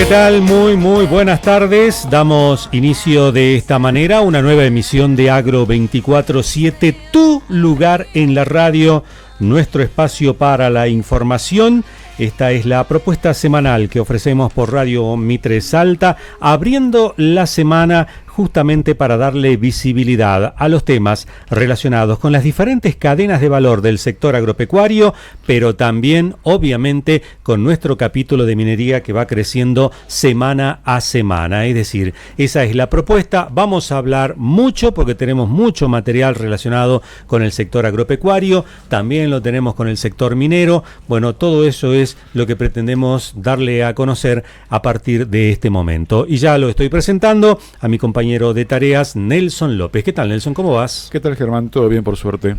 ¿qué tal? Muy buenas tardes. Damos inicio de esta manera una nueva emisión de Agro 24/7, tu lugar en la radio, nuestro espacio para la información. Esta es la propuesta semanal que ofrecemos por Radio Mitre Salta, abriendo la semana justamente para darle visibilidad a los temas relacionados con las diferentes cadenas de valor del sector agropecuario, pero también, obviamente, con nuestro capítulo de minería que va creciendo semana a semana. Es decir, esa es la propuesta. Vamos a hablar mucho porque tenemos mucho material relacionado con el sector agropecuario, también lo tenemos con el sector minero. Bueno, todo eso es lo que pretendemos darle a conocer a partir de este momento. Y ya lo estoy presentando a mi compañero de tareas, Nelson López. ¿Qué tal, Nelson? ¿Cómo vas? ¿Qué tal, Germán? Todo bien, por suerte.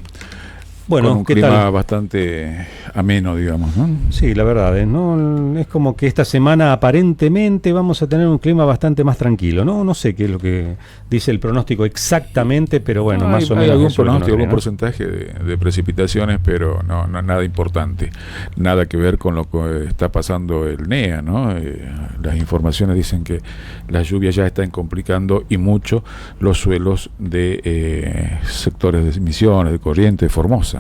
Bueno, con un clima bastante ameno, digamos, ¿no? Sí, la verdad, ¿no? Es como que esta semana aparentemente vamos a tener un clima bastante más tranquilo, ¿no? No sé qué es lo que dice el pronóstico exactamente, pero bueno, más o menos. Hay algún pronóstico, algún porcentaje de precipitaciones, pero no nada importante. Nada que ver con lo que está pasando el NEA, ¿no? Las informaciones dicen que las lluvias ya están complicando y mucho los suelos de sectores de Misiones, de Corrientes, de Formosa.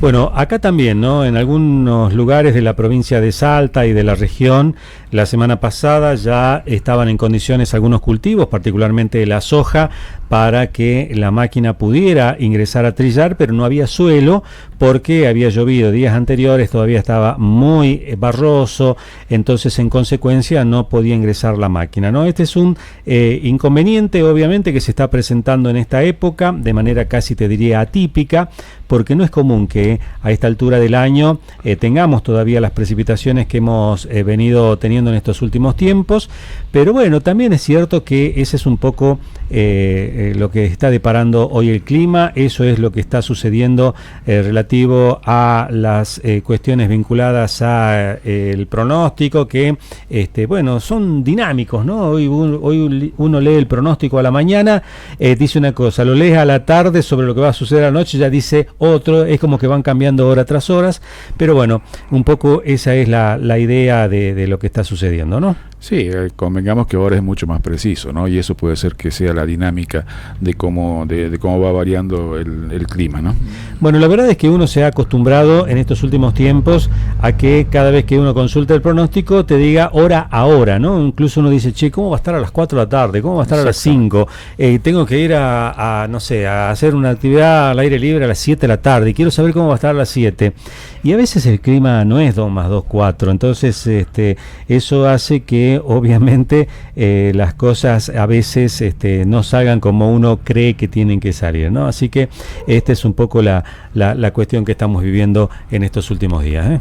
Bueno, acá también, ¿no? En algunos lugares de la provincia de Salta y de la región, la semana pasada ya estaban en condiciones algunos cultivos, particularmente la soja, para que la máquina pudiera ingresar a trillar, pero no había suelo porque había llovido días anteriores, todavía estaba muy barroso, entonces en consecuencia no podía ingresar la máquina, ¿no? Este es un inconveniente, obviamente, que se está presentando en esta época de manera casi, te diría, atípica, porque no es común que a esta altura del año tengamos todavía las precipitaciones que hemos venido teniendo en estos últimos tiempos, pero bueno, también es cierto que ese es un poco lo que está deparando hoy el clima. Eso es lo que está sucediendo relativo a las cuestiones vinculadas a el pronóstico, que bueno, son dinámicos, ¿no? Hoy uno lee el pronóstico a la mañana, dice una cosa, lo lees a la tarde sobre lo que va a suceder a la noche, ya dice otro, es como que van cambiando hora tras horas, pero bueno, un poco esa es la idea de lo que está sucediendo, ¿no? Sí, convengamos que ahora es mucho más preciso, ¿no? Y eso puede ser que sea la dinámica de cómo va variando el clima, ¿no? Bueno, la verdad es que uno se ha acostumbrado en estos últimos tiempos a que cada vez que uno consulta el pronóstico te diga hora a hora, ¿no? Incluso uno dice, che, ¿cómo va a estar a las 4 de la tarde? ¿Cómo va a estar a las 5? Tengo que ir no sé, a hacer una actividad al aire libre a las 7 de la tarde y quiero saber cómo va a estar a las 7. Y a veces el clima no es 2 más 2, 4. Entonces, eso hace que obviamente las cosas a veces no salgan como uno cree que tienen que salir, ¿no? Así que esta es un poco la cuestión que estamos viviendo en estos últimos días, ¿eh?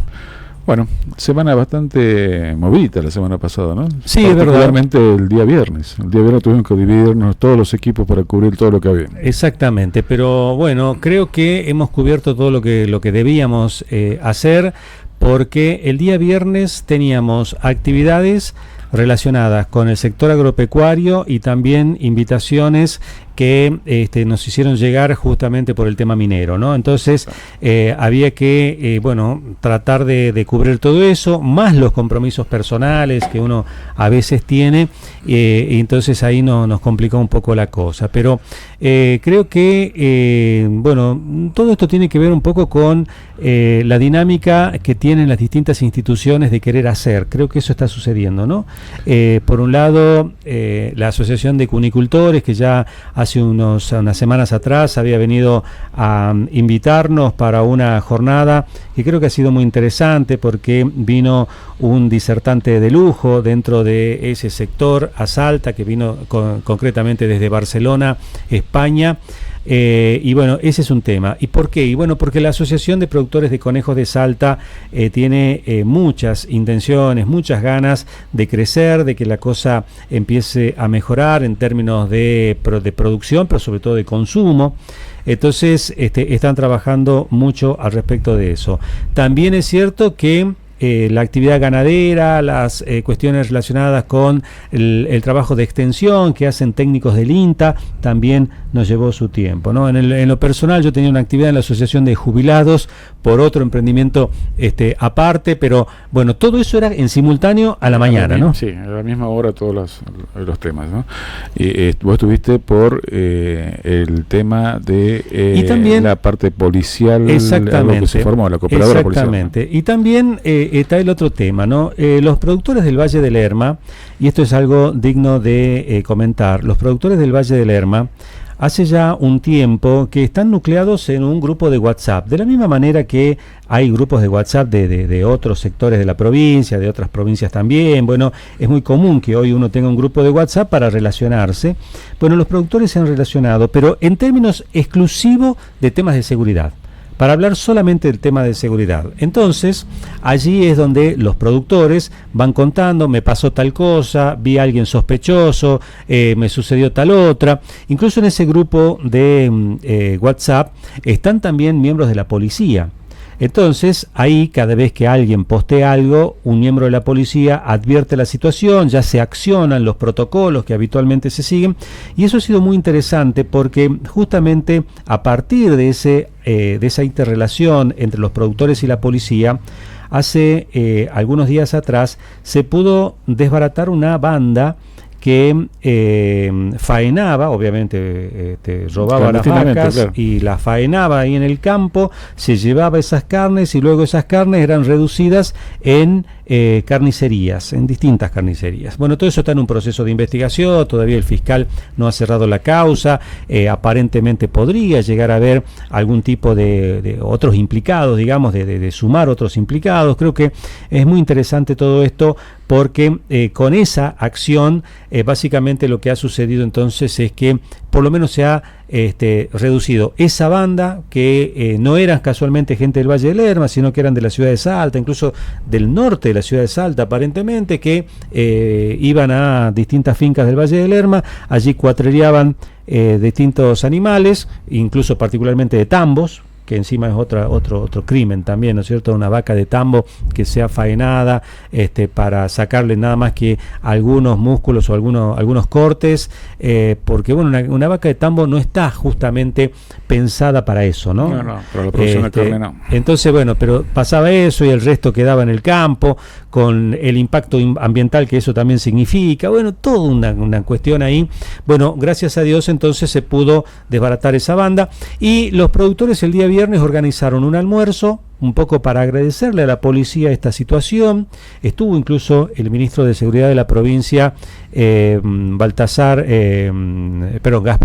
Bueno, semana bastante movida la semana pasada, ¿no? Sí, es verdad. Particularmente el día viernes. El día viernes tuvimos que dividirnos todos los equipos para cubrir todo lo que había. Exactamente, pero bueno, creo que hemos cubierto todo lo que debíamos hacer, porque el día viernes teníamos actividades relacionadas con el sector agropecuario y también invitaciones que nos hicieron llegar justamente por el tema minero, ¿no? Entonces había que tratar de cubrir todo eso, más los compromisos personales que uno a veces tiene, y entonces ahí nos complicó un poco la cosa, pero creo que todo esto tiene que ver un poco con la dinámica que tienen las distintas instituciones de querer hacer. Creo que eso está sucediendo, ¿no? Por un lado, la Asociación de Cunicultores, que ya hace unas semanas atrás había venido a invitarnos para una jornada que creo que ha sido muy interesante, porque vino un disertante de lujo dentro de ese sector a Salta, que vino concretamente desde Barcelona, España. Y bueno, ese es un tema. ¿Y por qué? Y bueno, porque la Asociación de Productores de Conejos de Salta tiene muchas intenciones, muchas ganas de crecer, de que la cosa empiece a mejorar en términos de producción, pero sobre todo de consumo. Entonces están trabajando mucho al respecto de eso. También es cierto que la actividad ganadera, las cuestiones relacionadas con el trabajo de extensión que hacen técnicos del INTA, también nos llevó su tiempo, ¿no? En lo personal, yo tenía una actividad en la Asociación de Jubilados por otro emprendimiento aparte, pero bueno, todo eso era en simultáneo a la mañana, ¿no? Sí, a la misma hora todos los temas, ¿no? Y vos estuviste por el tema de y también, la parte policial, exactamente, algo que se formó, la cooperadora exactamente, policial. Y también está el otro tema, ¿no? Los productores del Valle del Lerma, y esto es algo digno de comentar, los productores del Valle del Lerma hace ya un tiempo que están nucleados en un grupo de WhatsApp, de la misma manera que hay grupos de WhatsApp de otros sectores de la provincia, de otras provincias también. Bueno, es muy común que hoy uno tenga un grupo de WhatsApp para relacionarse. Bueno, los productores se han relacionado, pero en términos exclusivos de temas de seguridad, para hablar solamente del tema de seguridad. Entonces, allí es donde los productores van contando, me pasó tal cosa, vi a alguien sospechoso, me sucedió tal otra. Incluso en ese grupo de WhatsApp están también miembros de la policía. Entonces, ahí cada vez que alguien postea algo, un miembro de la policía advierte la situación, ya se accionan los protocolos que habitualmente se siguen, y eso ha sido muy interesante porque justamente a partir de esa interrelación entre los productores y la policía, hace algunos días atrás se pudo desbaratar una banda que faenaba, obviamente robaba las vacas, claro, y las faenaba ahí en el campo, se llevaba esas carnes y luego esas carnes eran reducidas en carnicerías, en distintas carnicerías. Bueno, todo eso está en un proceso de investigación, todavía el fiscal no ha cerrado la causa, aparentemente podría llegar a haber algún tipo de otros implicados, digamos, de sumar otros implicados. Creo que es muy interesante todo esto porque con esa acción básicamente lo que ha sucedido entonces es que por lo menos se ha reducido esa banda que no eran casualmente gente del Valle del Lerma, sino que eran de la ciudad de Salta, incluso del norte de la ciudad de Salta aparentemente, que iban a distintas fincas del Valle del Lerma, allí cuatrereaban distintos animales, incluso particularmente de tambos, que encima es otro crimen también, ¿no es cierto? Una vaca de tambo que sea faenada para sacarle nada más que algunos músculos o algunos cortes, porque bueno, una vaca de tambo no está justamente pensada para eso, ¿no? No, para la producción de carne no. Entonces, bueno, pero pasaba eso y el resto quedaba en el campo, con el impacto ambiental que eso también significa, bueno, toda una cuestión ahí. Bueno, gracias a Dios entonces se pudo desbaratar esa banda y los productores el día viernes organizaron un almuerzo un poco para agradecerle a la policía esta situación. Estuvo incluso el ministro de Seguridad de la provincia, Gaspar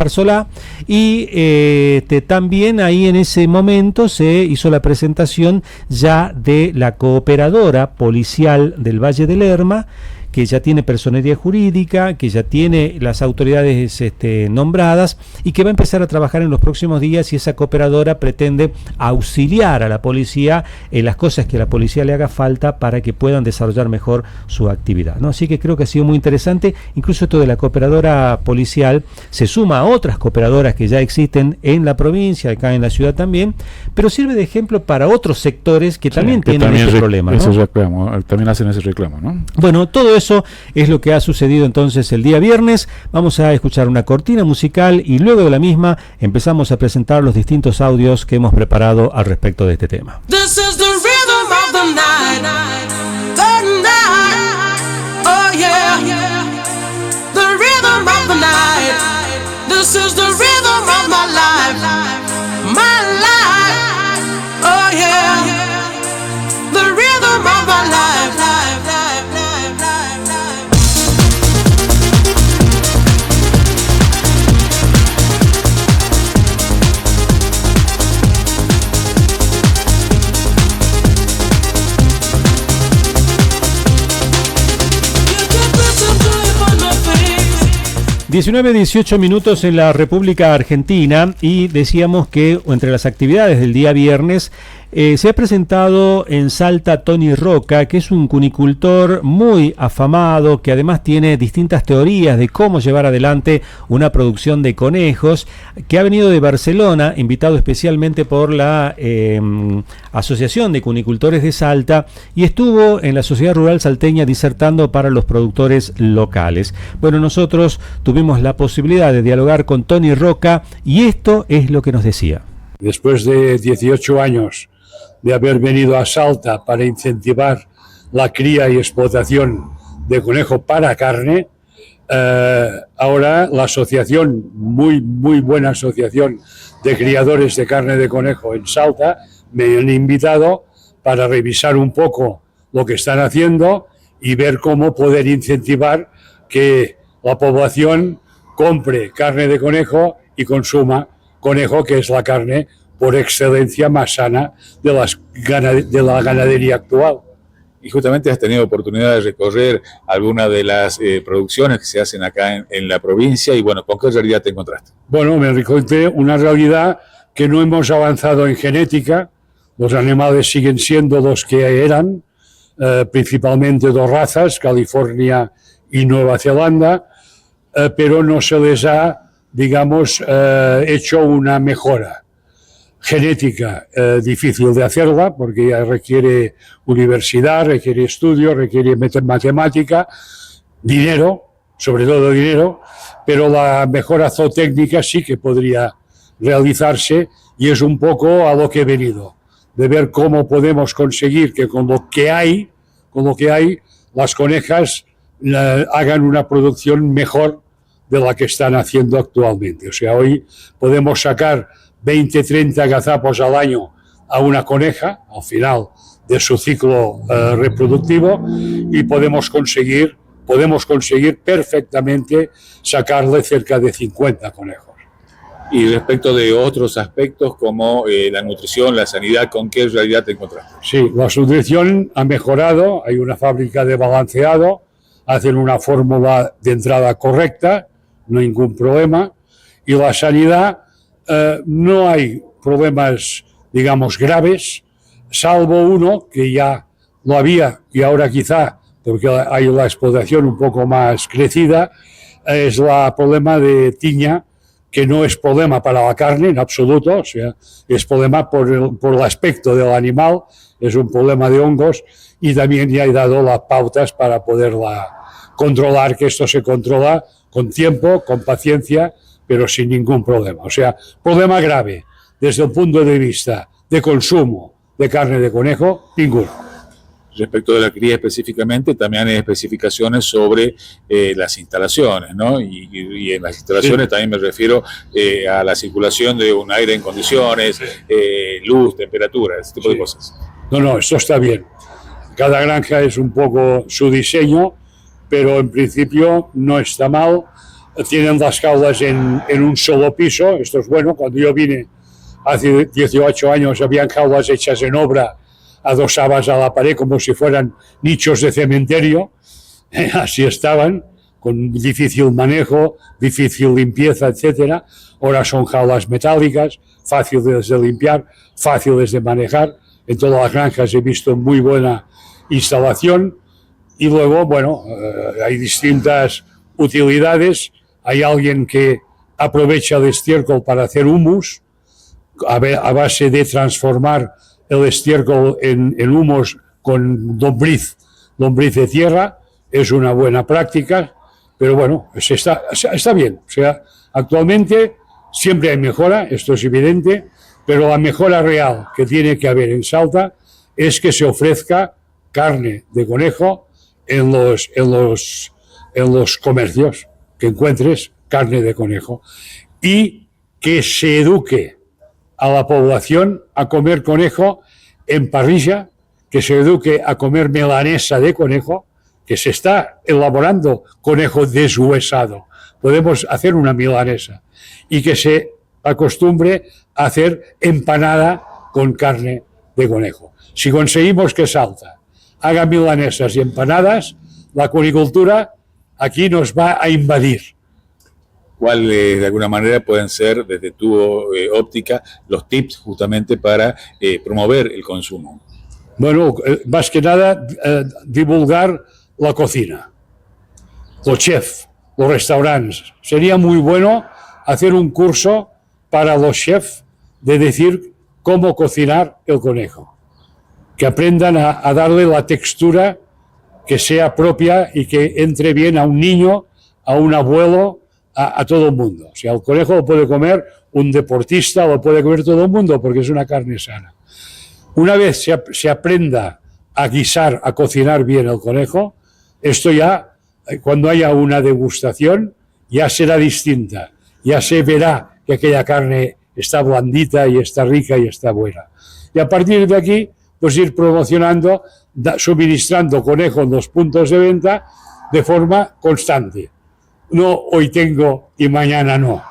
Solá, y también ahí en ese momento se hizo la presentación ya de la cooperadora policial del Valle del Lerma, que ya tiene personería jurídica, que ya tiene las autoridades nombradas y que va a empezar a trabajar en los próximos días, y esa cooperadora pretende auxiliar a la policía en las cosas que a la policía le haga falta para que puedan desarrollar mejor su actividad, ¿no? Así que creo que ha sido muy interesante. Incluso esto de la cooperadora policial se suma a otras cooperadoras que ya existen en la provincia, acá en la ciudad también, pero sirve de ejemplo para otros sectores que también tienen ese problema, ¿no? Ese reclamo, también hacen ese reclamo, ¿no? Bueno, todo eso es lo que ha sucedido entonces el día viernes. Vamos a escuchar una cortina musical y luego de la misma empezamos a presentar los distintos audios que hemos preparado al respecto de este tema. This is the rhythm of the night, the night, oh yeah, the rhythm of the night. This is the rhythm of my life, oh yeah, the rhythm of my life. You 19-18 minutos en la República Argentina, y decíamos que entre las actividades del día viernes Se ha presentado en Salta Tony Roca, que es un cunicultor muy afamado, que además tiene distintas teorías de cómo llevar adelante una producción de conejos, que ha venido de Barcelona, invitado especialmente por la Asociación de Cunicultores de Salta, y estuvo en la Sociedad Rural Salteña disertando para los productores locales. Bueno, nosotros tuvimos la posibilidad de dialogar con Tony Roca y esto es lo que nos decía. Después de 18 años de haber venido a Salta para incentivar la cría y explotación de conejo para carne, ahora la asociación, muy buena asociación de criadores de carne de conejo en Salta, me han invitado para revisar un poco lo que están haciendo y ver cómo poder incentivar que la población compre carne de conejo y consuma conejo, que es la carne por excelencia más sana de la ganadería actual. Y justamente has tenido oportunidad de recorrer algunas de las producciones que se hacen acá en la provincia y bueno, ¿con qué realidad te encontraste? Bueno, me encontré una realidad que no hemos avanzado en genética. Los animales siguen siendo los que eran, principalmente dos razas, California y Nueva Zelanda, pero no se les ha, digamos, hecho una mejora genética. Difícil de hacerla porque ya requiere universidad, requiere estudio, requiere matemática, dinero, sobre todo dinero, pero la mejora zootécnica sí que podría realizarse y es un poco a lo que he venido, de ver cómo podemos conseguir que con lo que hay, las conejas hagan una producción mejor de la que están haciendo actualmente. O sea, hoy podemos sacar 20, 30 gazapos al año a una coneja, al final de su ciclo reproductivo, y podemos conseguir perfectamente sacarle cerca de 50 conejos. Y respecto de otros aspectos como la nutrición, la sanidad, ¿con qué realidad te encontraste? Sí, la nutrición ha mejorado, hay una fábrica de balanceado, hacen una fórmula de entrada correcta, no hay ningún problema, y la sanidad no hay problemas, digamos, graves, salvo uno que ya lo había y ahora quizá, porque hay la explotación un poco más crecida, es el problema de tiña, que no es problema para la carne en absoluto, o sea, es problema por el aspecto del animal, es un problema de hongos, y también ya he dado las pautas para poderla controlar, que esto se controla con tiempo, con paciencia, pero sin ningún problema. O sea, problema grave desde el punto de vista de consumo de carne de conejo, ninguno. Respecto de la cría específicamente, también hay especificaciones sobre las instalaciones, ¿no? Y en las instalaciones también me refiero a la circulación de un aire en condiciones, luz, temperatura, ese tipo de cosas. No, esto está bien. Cada granja es un poco su diseño, pero en principio no está mal. Tienen las jaulas en un solo piso, esto es bueno. Cuando yo vine hace 18 años habían jaulas hechas en obra, adosadas a la pared como si fueran nichos de cementerio, así estaban, con difícil manejo, difícil limpieza, etcétera. Ahora son jaulas metálicas, fáciles de limpiar, fáciles de manejar. En todas las granjas he visto muy buena instalación y luego, bueno, hay distintas utilidades. Hay alguien que aprovecha el estiércol para hacer humus, a base de transformar el estiércol en humus con lombriz de tierra. Es una buena práctica, pero bueno, está bien. O sea, actualmente siempre hay mejora, esto es evidente, pero la mejora real que tiene que haber en Salta es que se ofrezca carne de conejo en los comercios, que encuentres carne de conejo, y que se eduque a la población a comer conejo en parrilla, que se eduque a comer milanesa de conejo, que se está elaborando conejo deshuesado. Podemos hacer una milanesa, y que se acostumbre a hacer empanada con carne de conejo. Si conseguimos que Salta haga milanesas y empanadas, la cunicultura aquí nos va a invadir. ¿Cuáles de alguna manera pueden ser, desde tu óptica, los tips justamente para promover el consumo? Bueno, más que nada, divulgar la cocina, los chefs, los restaurantes. Sería muy bueno hacer un curso para los chefs de decir cómo cocinar el conejo. Que aprendan a darle la textura que sea propia y que entre bien a un niño, a un abuelo, a todo el mundo. O sea, el conejo lo puede comer un deportista, lo puede comer todo el mundo porque es una carne sana. Una vez se aprenda a guisar, a cocinar bien el conejo, esto ya, cuando haya una degustación, ya será distinta. Ya se verá que aquella carne está blandita y está rica y está buena. Y a partir de aquí, pues ir promocionando, suministrando conejo en los puntos de venta de forma constante. No hoy tengo y mañana no.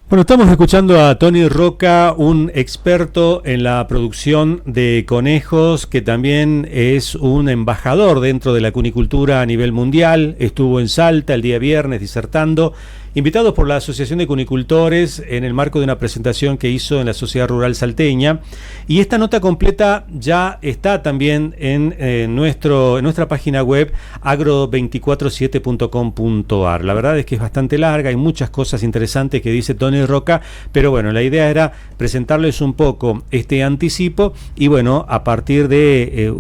Bueno, estamos escuchando a Tony Roca, un experto en la producción de conejos, que también es un embajador dentro de la cunicultura a nivel mundial. Estuvo en Salta el día viernes disertando, invitados por la Asociación de Cunicultores en el marco de una presentación que hizo en la Sociedad Rural Salteña. Y esta nota completa ya está también en nuestra página web agro247.com.ar. La verdad es que es bastante larga, hay muchas cosas interesantes que dice Tony Roca, pero bueno, la idea era presentarles un poco este anticipo y bueno, a partir de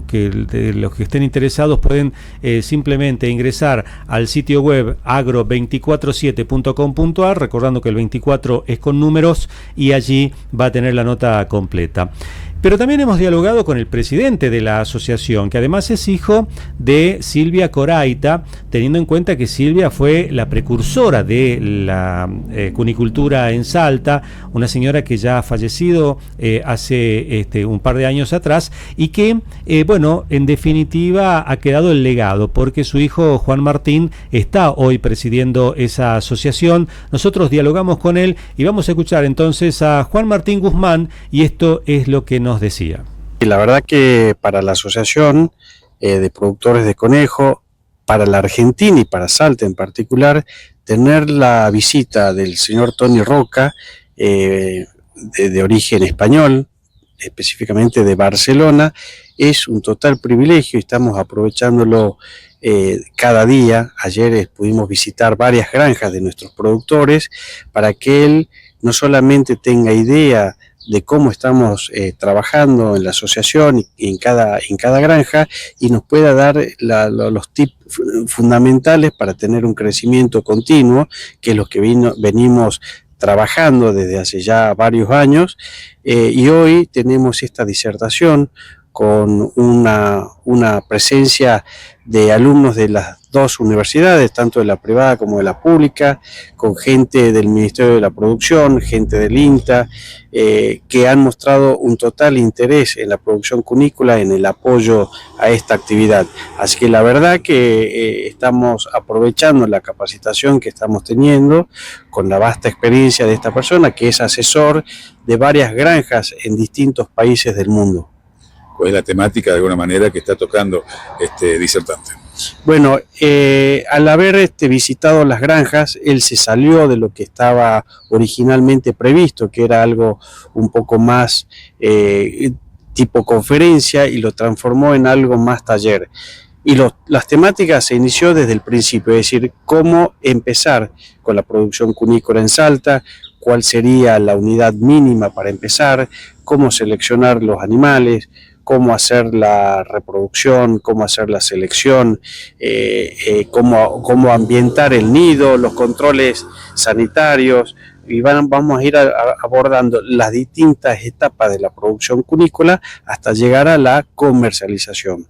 los que estén interesados pueden simplemente ingresar al sitio web agro247.com.ar, recordando que el 24 es con números y allí va a tener la nota completa. Pero también hemos dialogado con el presidente de la asociación, que además es hijo de Silvia Coraita, teniendo en cuenta que Silvia fue la precursora de la cunicultura en Salta, una señora que ya ha fallecido hace un par de años atrás y que, bueno, en definitiva ha quedado el legado, porque su hijo Juan Martín está hoy presidiendo esa asociación. Nosotros dialogamos con él y vamos a escuchar entonces a Juan Martín Guzmán y esto es lo que nos decía. Y la verdad que para la asociación de productores de conejo, para la Argentina y para Salta en particular, tener la visita del señor Tony Roca, de origen español, específicamente de Barcelona, es un total privilegio y estamos aprovechándolo cada día. Ayer pudimos visitar varias granjas de nuestros productores para que él no solamente tenga idea de cómo estamos trabajando en la asociación y en cada granja y nos pueda dar los tips fundamentales para tener un crecimiento continuo, que es lo que venimos trabajando desde hace ya varios años, y hoy tenemos esta disertación con una presencia de alumnos de las dos universidades, tanto de la privada como de la pública, con gente del Ministerio de la Producción, gente del INTA, que han mostrado un total interés en la producción cunícola, en el apoyo a esta actividad. Así que la verdad que estamos aprovechando la capacitación que estamos teniendo con la vasta experiencia de esta persona, que es asesor de varias granjas en distintos países del mundo. ¿Cuál es la temática de alguna manera que está tocando este disertante? Bueno, al haber visitado las granjas, él se salió de lo que estaba originalmente previsto, que era algo un poco más tipo conferencia, y lo transformó en algo más taller. Y las temáticas se inició desde el principio, es decir, cómo empezar con la producción cunícola en Salta, cuál sería la unidad mínima para empezar, cómo seleccionar los animales, cómo hacer la reproducción, cómo hacer la selección, cómo ambientar el nido, los controles sanitarios, y vamos a ir abordando las distintas etapas de la producción cunícola hasta llegar a la comercialización.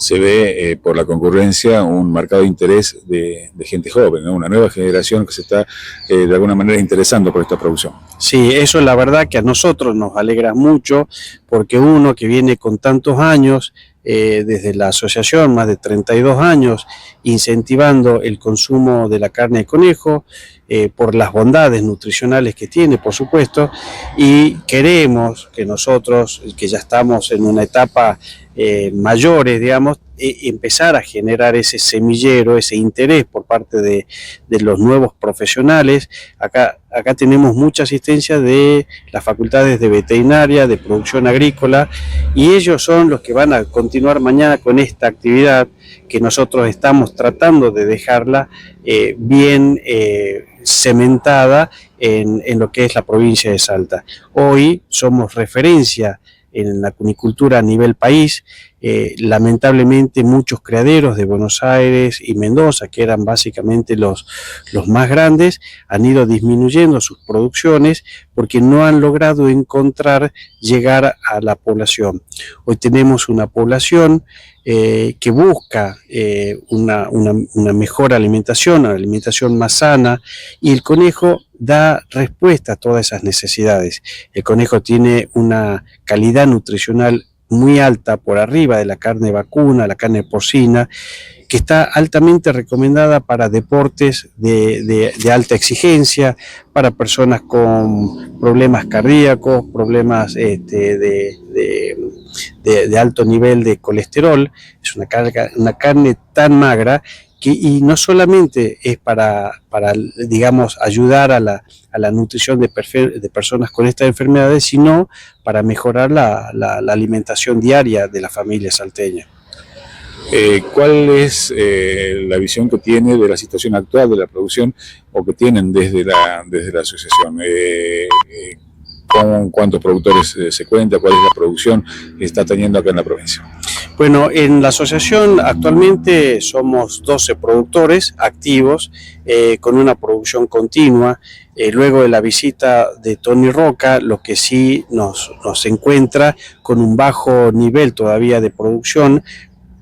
Se ve por la concurrencia un marcado interés de gente joven, ¿no? Una nueva generación que se está de alguna manera interesando por esta producción. Sí, eso es la verdad que a nosotros nos alegra mucho, porque uno que viene con tantos años, desde la asociación, más de 32 años, incentivando el consumo de la carne de conejo, por las bondades nutricionales que tiene, por supuesto, y queremos que nosotros, que ya estamos en una etapa mayores, digamos, empezar a generar ese semillero, ese interés por parte de los nuevos profesionales. Acá tenemos mucha asistencia de las facultades de veterinaria, de producción agrícola, y ellos son los que van a continuar mañana con esta actividad que nosotros estamos tratando de dejarla bien cementada en lo que es la provincia de Salta. Hoy somos referencia en la cunicultura a nivel país. Lamentablemente muchos criaderos de Buenos Aires y Mendoza, que eran básicamente los más grandes, han ido disminuyendo sus producciones porque no han logrado llegar a la población. Hoy tenemos una población que busca una mejor alimentación, una alimentación más sana, y el conejo da respuesta a todas esas necesidades. El conejo tiene una calidad nutricional muy alta, por arriba de la carne vacuna, la carne porcina, que está altamente recomendada para deportes de alta exigencia, para personas con problemas cardíacos, problemas de alto nivel de colesterol. Es una carne tan magra y no solamente es para digamos, ayudar a la nutrición de personas con estas enfermedades, sino para mejorar la alimentación diaria de la familia salteña. ¿Cuál es la visión que tiene de la situación actual de la producción, o que tienen desde la asociación? ¿Con cuántos productores se cuenta? ¿Cuál es la producción que está teniendo acá en la provincia? Bueno, en la asociación actualmente somos 12 productores activos, con una producción continua. Luego de la visita de Tony Roca, lo que sí nos encuentra con un bajo nivel todavía de producción,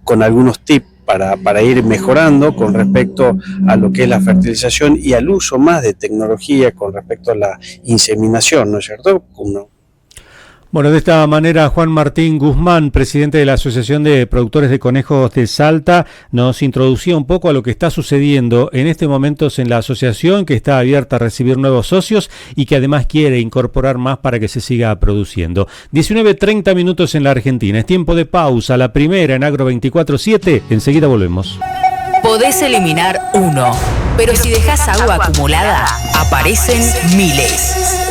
con algunos tips para ir mejorando con respecto a lo que es la fertilización y al uso más de tecnología con respecto a la inseminación, ¿no es cierto? Bueno, de esta manera Juan Martín Guzmán, presidente de la Asociación de Productores de Conejos de Salta, nos introducía un poco a lo que está sucediendo en este momento en la asociación, que está abierta a recibir nuevos socios y que además quiere incorporar más para que se siga produciendo. 19:30 minutos en la Argentina. Es tiempo de pausa, la primera en Agro 24/7. Enseguida volvemos. Podés eliminar uno, pero si dejas agua acumulada, aparecen miles.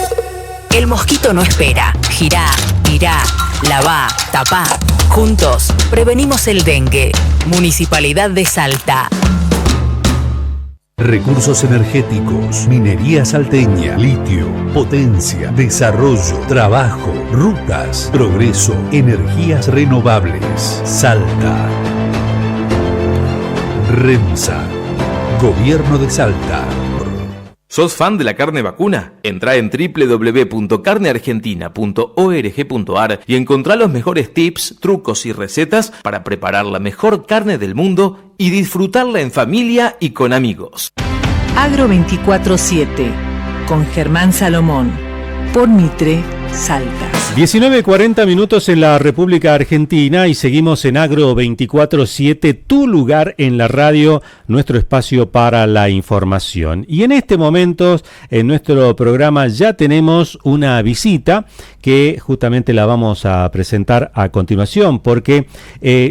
El mosquito no espera. Girá, mirá, lavá, tapá. Juntos prevenimos el dengue. Municipalidad de Salta. Recursos energéticos, minería salteña, litio, potencia, desarrollo, trabajo, rutas, progreso, energías renovables. Salta. REMSA. Gobierno de Salta. ¿Sos fan de la carne vacuna? Entrá en www.carneargentina.org.ar y encontrá los mejores tips, trucos y recetas para preparar la mejor carne del mundo y disfrutarla en familia y con amigos. Agro 24/7 con Germán Salomón por Mitre, Salta. 19:40 minutos en la República Argentina y seguimos en Agro 24/7, tu lugar en la radio, nuestro espacio para la información. Y en este momento, en nuestro programa, ya tenemos una visita que justamente la vamos a presentar a continuación, porque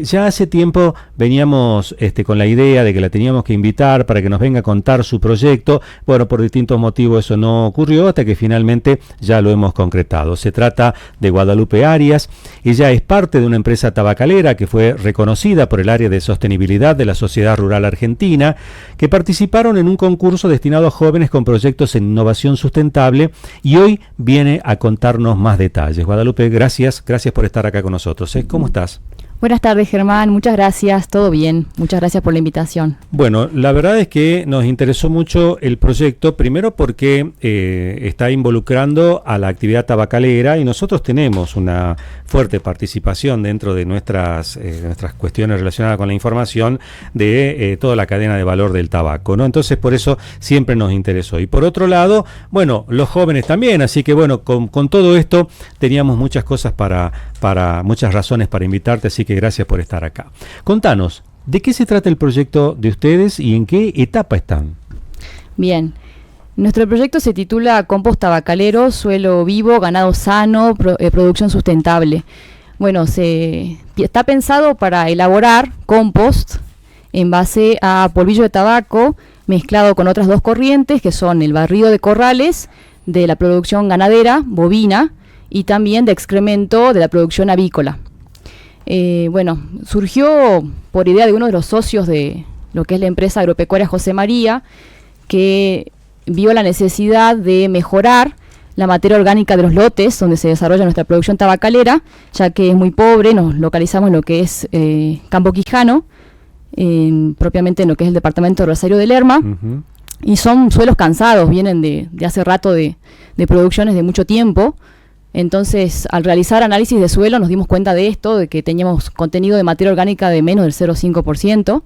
ya hace tiempo veníamos con la idea de que la teníamos que invitar para que nos venga a contar su proyecto. Bueno, por distintos motivos eso no ocurrió hasta que finalmente ya lo hemos concretado. Se trata de Guadalupe Arias. Ella es parte de una empresa tabacalera que fue reconocida por el área de sostenibilidad de la Sociedad Rural Argentina, que participaron en un concurso destinado a jóvenes con proyectos en innovación sustentable, y hoy viene a contarnos más detalles. Guadalupe, gracias por estar acá con nosotros. ¿Cómo estás? Buenas tardes, Germán, muchas gracias, todo bien, muchas gracias por la invitación. Bueno, la verdad es que nos interesó mucho el proyecto, primero porque está involucrando a la actividad tabacalera y nosotros tenemos una fuerte participación dentro de nuestras cuestiones relacionadas con la información de toda la cadena de valor del tabaco, ¿no? Entonces por eso siempre nos interesó. Y por otro lado, bueno, los jóvenes también, así que bueno, con todo esto teníamos muchas cosas muchas razones para invitarte, así que gracias por estar acá. Contanos, ¿de qué se trata el proyecto de ustedes y en qué etapa están? Bien, Nuestro proyecto se titula Compost Tabacalero, suelo vivo, ganado sano, producción sustentable. Bueno, está pensado para elaborar compost en base a polvillo de tabaco mezclado con otras dos corrientes, que son el barrido de corrales de la producción ganadera, bovina, y también de excremento de la producción avícola. Bueno, surgió por idea de uno de los socios de lo que es la empresa agropecuaria José María, que vio la necesidad de mejorar la materia orgánica de los lotes donde se desarrolla nuestra producción tabacalera, ya que es muy pobre. Nos localizamos en lo que es Campo Quijano, propiamente en lo que es el departamento de Rosario de Lerma, y son suelos cansados, vienen de hace rato de producciones de mucho tiempo. Entonces, al realizar análisis de suelo nos dimos cuenta de esto, de que teníamos contenido de materia orgánica de menos del 0,5%,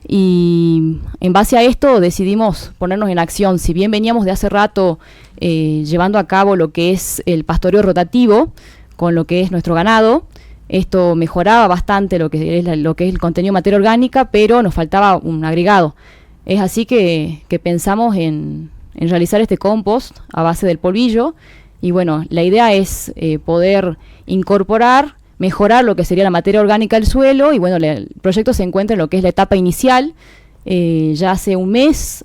y en base a esto decidimos ponernos en acción. Si bien veníamos de hace rato llevando a cabo lo que es el pastoreo rotativo con lo que es nuestro ganado, esto mejoraba bastante lo que es el contenido de materia orgánica, pero nos faltaba un agregado. Es así que pensamos en realizar este compost a base del polvillo, y bueno, la idea es poder incorporar, mejorar lo que sería la materia orgánica del suelo, y bueno, el proyecto se encuentra en lo que es la etapa inicial. Ya hace un mes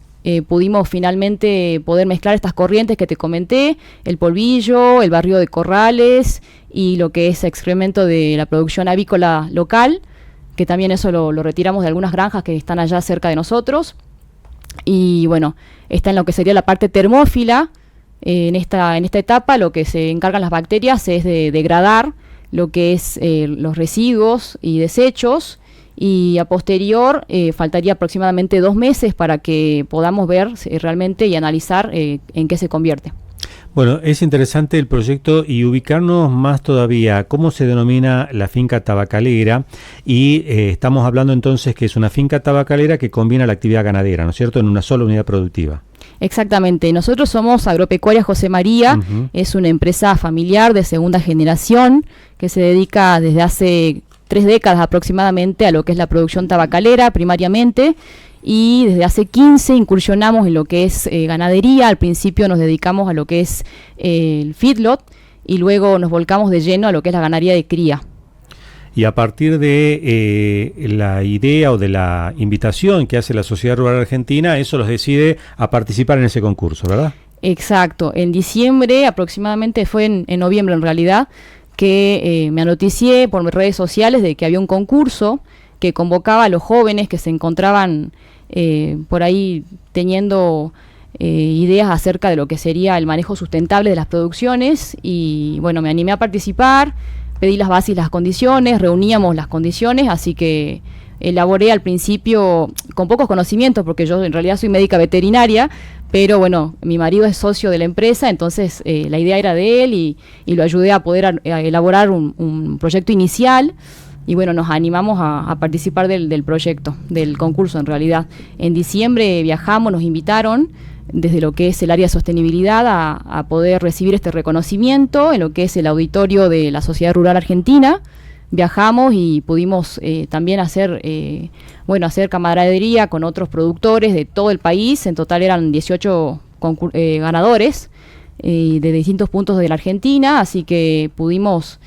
pudimos finalmente poder mezclar estas corrientes que te comenté, el polvillo, el barrido de corrales y lo que es excremento de la producción avícola local, que también eso lo retiramos de algunas granjas que están allá cerca de nosotros. Y bueno, está en lo que sería la parte termófila. En esta etapa lo que se encargan las bacterias es de degradar lo que es los residuos y desechos, y a posterior faltaría aproximadamente 2 meses para que podamos ver realmente y analizar en qué se convierte. Bueno, es interesante el proyecto, y ubicarnos más todavía cómo se denomina la finca tabacalera, y estamos hablando entonces que es una finca tabacalera que combina la actividad ganadera, ¿no es cierto?, en una sola unidad productiva. Exactamente, nosotros somos Agropecuaria José María, es una empresa familiar de segunda generación que se dedica desde hace 3 décadas aproximadamente a lo que es la producción tabacalera primariamente, y desde hace 15 incursionamos en lo que es ganadería. Al principio nos dedicamos a lo que es el feedlot, y luego nos volcamos de lleno a lo que es la ganadería de cría. Y a partir de la idea o de la invitación que hace la Sociedad Rural Argentina, eso los decide a participar en ese concurso, ¿verdad? Exacto. En diciembre, aproximadamente fue en noviembre en realidad, que me anoticié por mis redes sociales de que había un concurso que convocaba a los jóvenes que se encontraban por ahí teniendo ideas acerca de lo que sería el manejo sustentable de las producciones. Y bueno, me animé a participar. Pedí las bases y las condiciones, reuníamos las condiciones, así que elaboré al principio con pocos conocimientos, porque yo en realidad soy médica veterinaria, pero bueno, mi marido es socio de la empresa, entonces la idea era de él, y lo ayudé a poder a elaborar un proyecto inicial, y bueno, nos animamos a participar del proyecto, del concurso en realidad. En diciembre viajamos, nos invitaron desde lo que es el área de sostenibilidad a poder recibir este reconocimiento en lo que es el auditorio de la Sociedad Rural Argentina. Viajamos y pudimos también hacer camaradería con otros productores de todo el país. En total eran 18 ganadores de distintos puntos de la Argentina, así que pudimos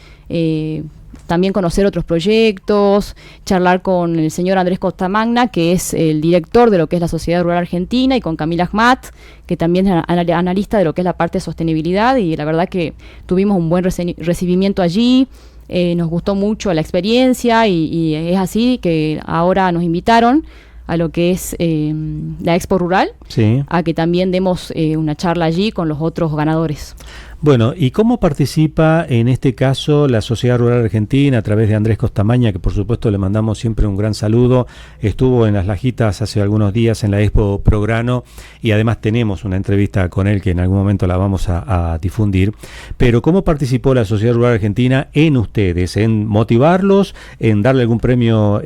también conocer otros proyectos, charlar con el señor Andrés Costamagna, que es el director de lo que es la Sociedad Rural Argentina, y con Camila Ahmad, que también es analista de lo que es la parte de sostenibilidad, y la verdad que tuvimos un buen recibimiento allí. Nos gustó mucho la experiencia, y es así que ahora nos invitaron a lo que es la Expo Rural, sí, a que también demos una charla allí con los otros ganadores. Bueno, ¿y cómo participa en este caso la Sociedad Rural Argentina a través de Andrés Costamagna, que por supuesto le mandamos siempre un gran saludo? Estuvo en Las Lajitas hace algunos días en la Expo Prograno, y además tenemos una entrevista con él que en algún momento la vamos a difundir. Pero ¿cómo participó la Sociedad Rural Argentina en ustedes? ¿En motivarlos? ¿En darle algún premio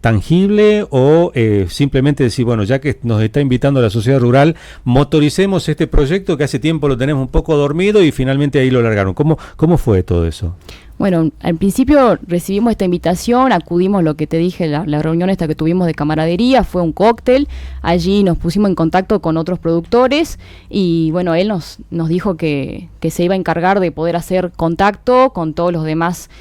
tangible? ¿O simplemente decir, bueno, ya que nos está invitando la Sociedad Rural, motoricemos este proyecto que hace tiempo lo tenemos un poco dormido, y finalmente ahí lo largaron? ¿Cómo fue todo eso? Bueno, al principio recibimos esta invitación, acudimos, lo que te dije, la reunión esta que tuvimos de camaradería, fue un cóctel, allí nos pusimos en contacto con otros productores y bueno, él nos dijo que se iba a encargar de poder hacer contacto con todos los demás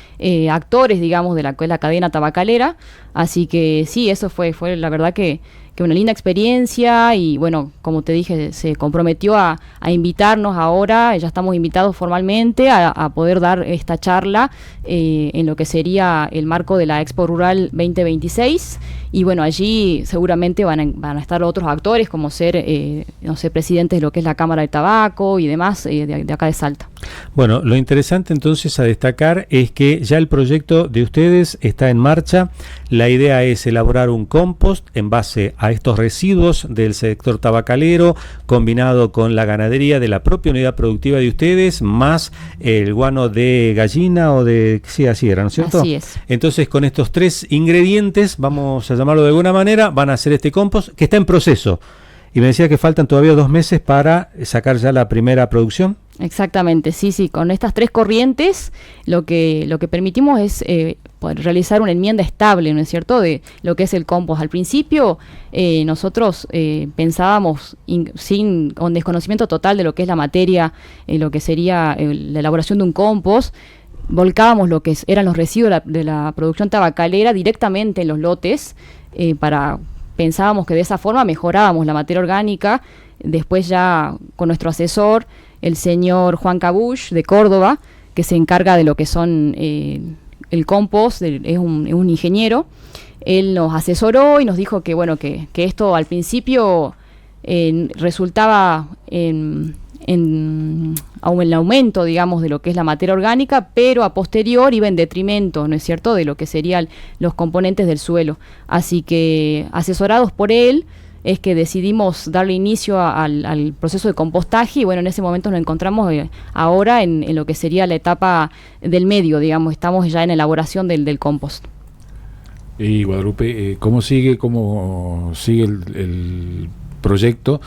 actores, digamos, de la cadena tabacalera, así que sí, eso fue la verdad que una linda experiencia y bueno, como te dije, se comprometió a invitarnos ahora, ya estamos invitados formalmente a poder dar esta charla en lo que sería el marco de la Expo Rural 2026 y bueno, allí seguramente van a estar otros actores como ser, no sé, presidentes de lo que es la Cámara de Tabaco y demás de acá de Salta. Bueno, lo interesante entonces a destacar es que ya el proyecto de ustedes está en marcha. La idea es elaborar un compost en base a estos residuos del sector tabacalero, combinado con la ganadería de la propia unidad productiva de ustedes, más el guano de gallina o de... Sí, así era, ¿no es cierto? Así es. Entonces, con estos 3 ingredientes, vamos a llamarlo de alguna manera, van a hacer este compost que está en proceso. Y me decía que faltan todavía 2 meses para sacar ya la primera producción. Exactamente, sí, con estas 3 corrientes lo que permitimos es poder realizar una enmienda estable, ¿no es cierto?, de lo que es el compost. Al principio nosotros pensábamos con desconocimiento total de lo que es la materia, lo que sería la elaboración de un compost, volcábamos lo que eran los residuos de la producción tabacalera directamente en los lotes, pensábamos que de esa forma mejorábamos la materia orgánica. Después ya con nuestro asesor, el señor Juan Cabuch de Córdoba, que se encarga de lo que son el compost, es un ingeniero, él nos asesoró y nos dijo que bueno, que esto al principio resultaba en el aumento, digamos, de lo que es la materia orgánica, pero a posterior iba en detrimento, ¿no es cierto?, de lo que serían los componentes del suelo. Así que, asesorados por él, es que decidimos darle inicio al proceso de compostaje y bueno, en ese momento nos encontramos ahora en lo que sería la etapa del medio, digamos, estamos ya en elaboración del compost. Y Guadalupe, ¿cómo sigue el proyecto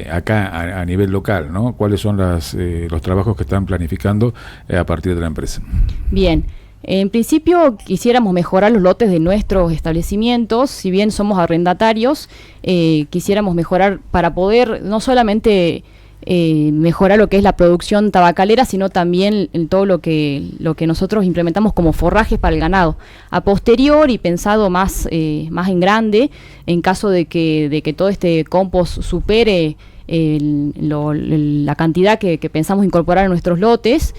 acá a nivel local, ¿no? ¿Cuáles son los trabajos que están planificando a partir de la empresa? Bien, en principio quisiéramos mejorar los lotes de nuestros establecimientos, si bien somos arrendatarios, quisiéramos mejorar para poder no solamente mejorar lo que es la producción tabacalera, sino también en todo lo que nosotros implementamos como forrajes para el ganado. A posterior y pensado más en grande, en caso de que todo este compost supere la cantidad que pensamos incorporar en nuestros lotes,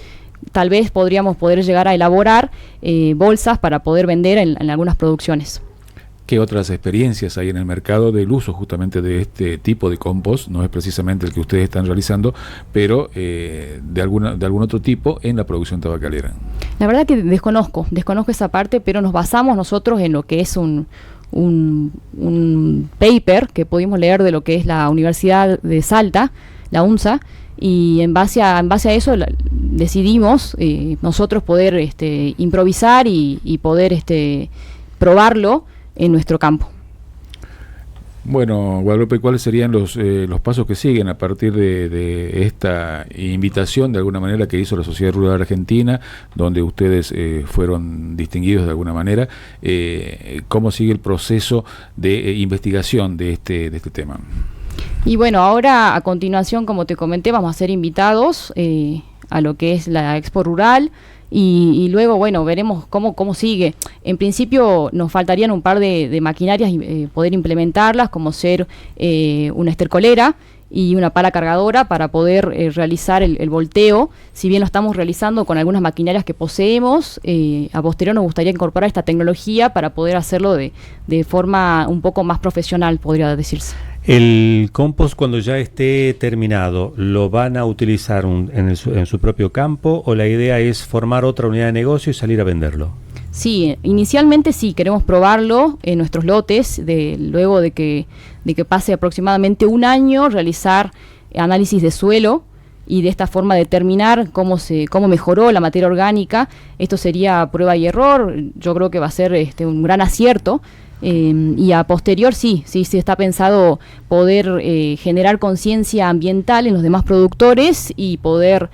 tal vez podríamos llegar a elaborar bolsas para poder vender en algunas producciones. ¿Qué otras experiencias hay en el mercado del uso justamente de este tipo de compost? No es precisamente el que ustedes están realizando, pero de algún otro tipo en la producción tabacalera. La verdad que desconozco esa parte, pero nos basamos nosotros en lo que es un paper que pudimos leer de lo que es la Universidad de Salta, la UNSA, y en base a eso decidimos nosotros poder improvisar y poder probarlo en nuestro campo. Bueno, Guadalupe, ¿cuáles serían los pasos que siguen a partir de esta invitación de alguna manera que hizo la Sociedad Rural Argentina, donde ustedes fueron distinguidos de alguna manera? ¿Cómo sigue el proceso de investigación de este tema? Y bueno, ahora a continuación, como te comenté, vamos a ser invitados a lo que es la Expo Rural y luego, bueno, veremos cómo sigue. En principio nos faltarían un par de maquinarias y poder implementarlas, como ser una estercolera y una pala cargadora para poder realizar el volteo. Si bien lo estamos realizando con algunas maquinarias que poseemos, a posterior nos gustaría incorporar esta tecnología para poder hacerlo de forma un poco más profesional, podría decirse. El compost, cuando ya esté terminado, ¿lo van a utilizar en su propio campo o la idea es formar otra unidad de negocio y salir a venderlo? Sí, inicialmente sí, queremos probarlo en nuestros lotes, luego de que pase aproximadamente un año, realizar análisis de suelo y de esta forma determinar cómo mejoró la materia orgánica. Esto sería prueba y error, yo creo que va a ser un gran acierto. Y a posterior sí está pensado poder generar conciencia ambiental en los demás productores y poder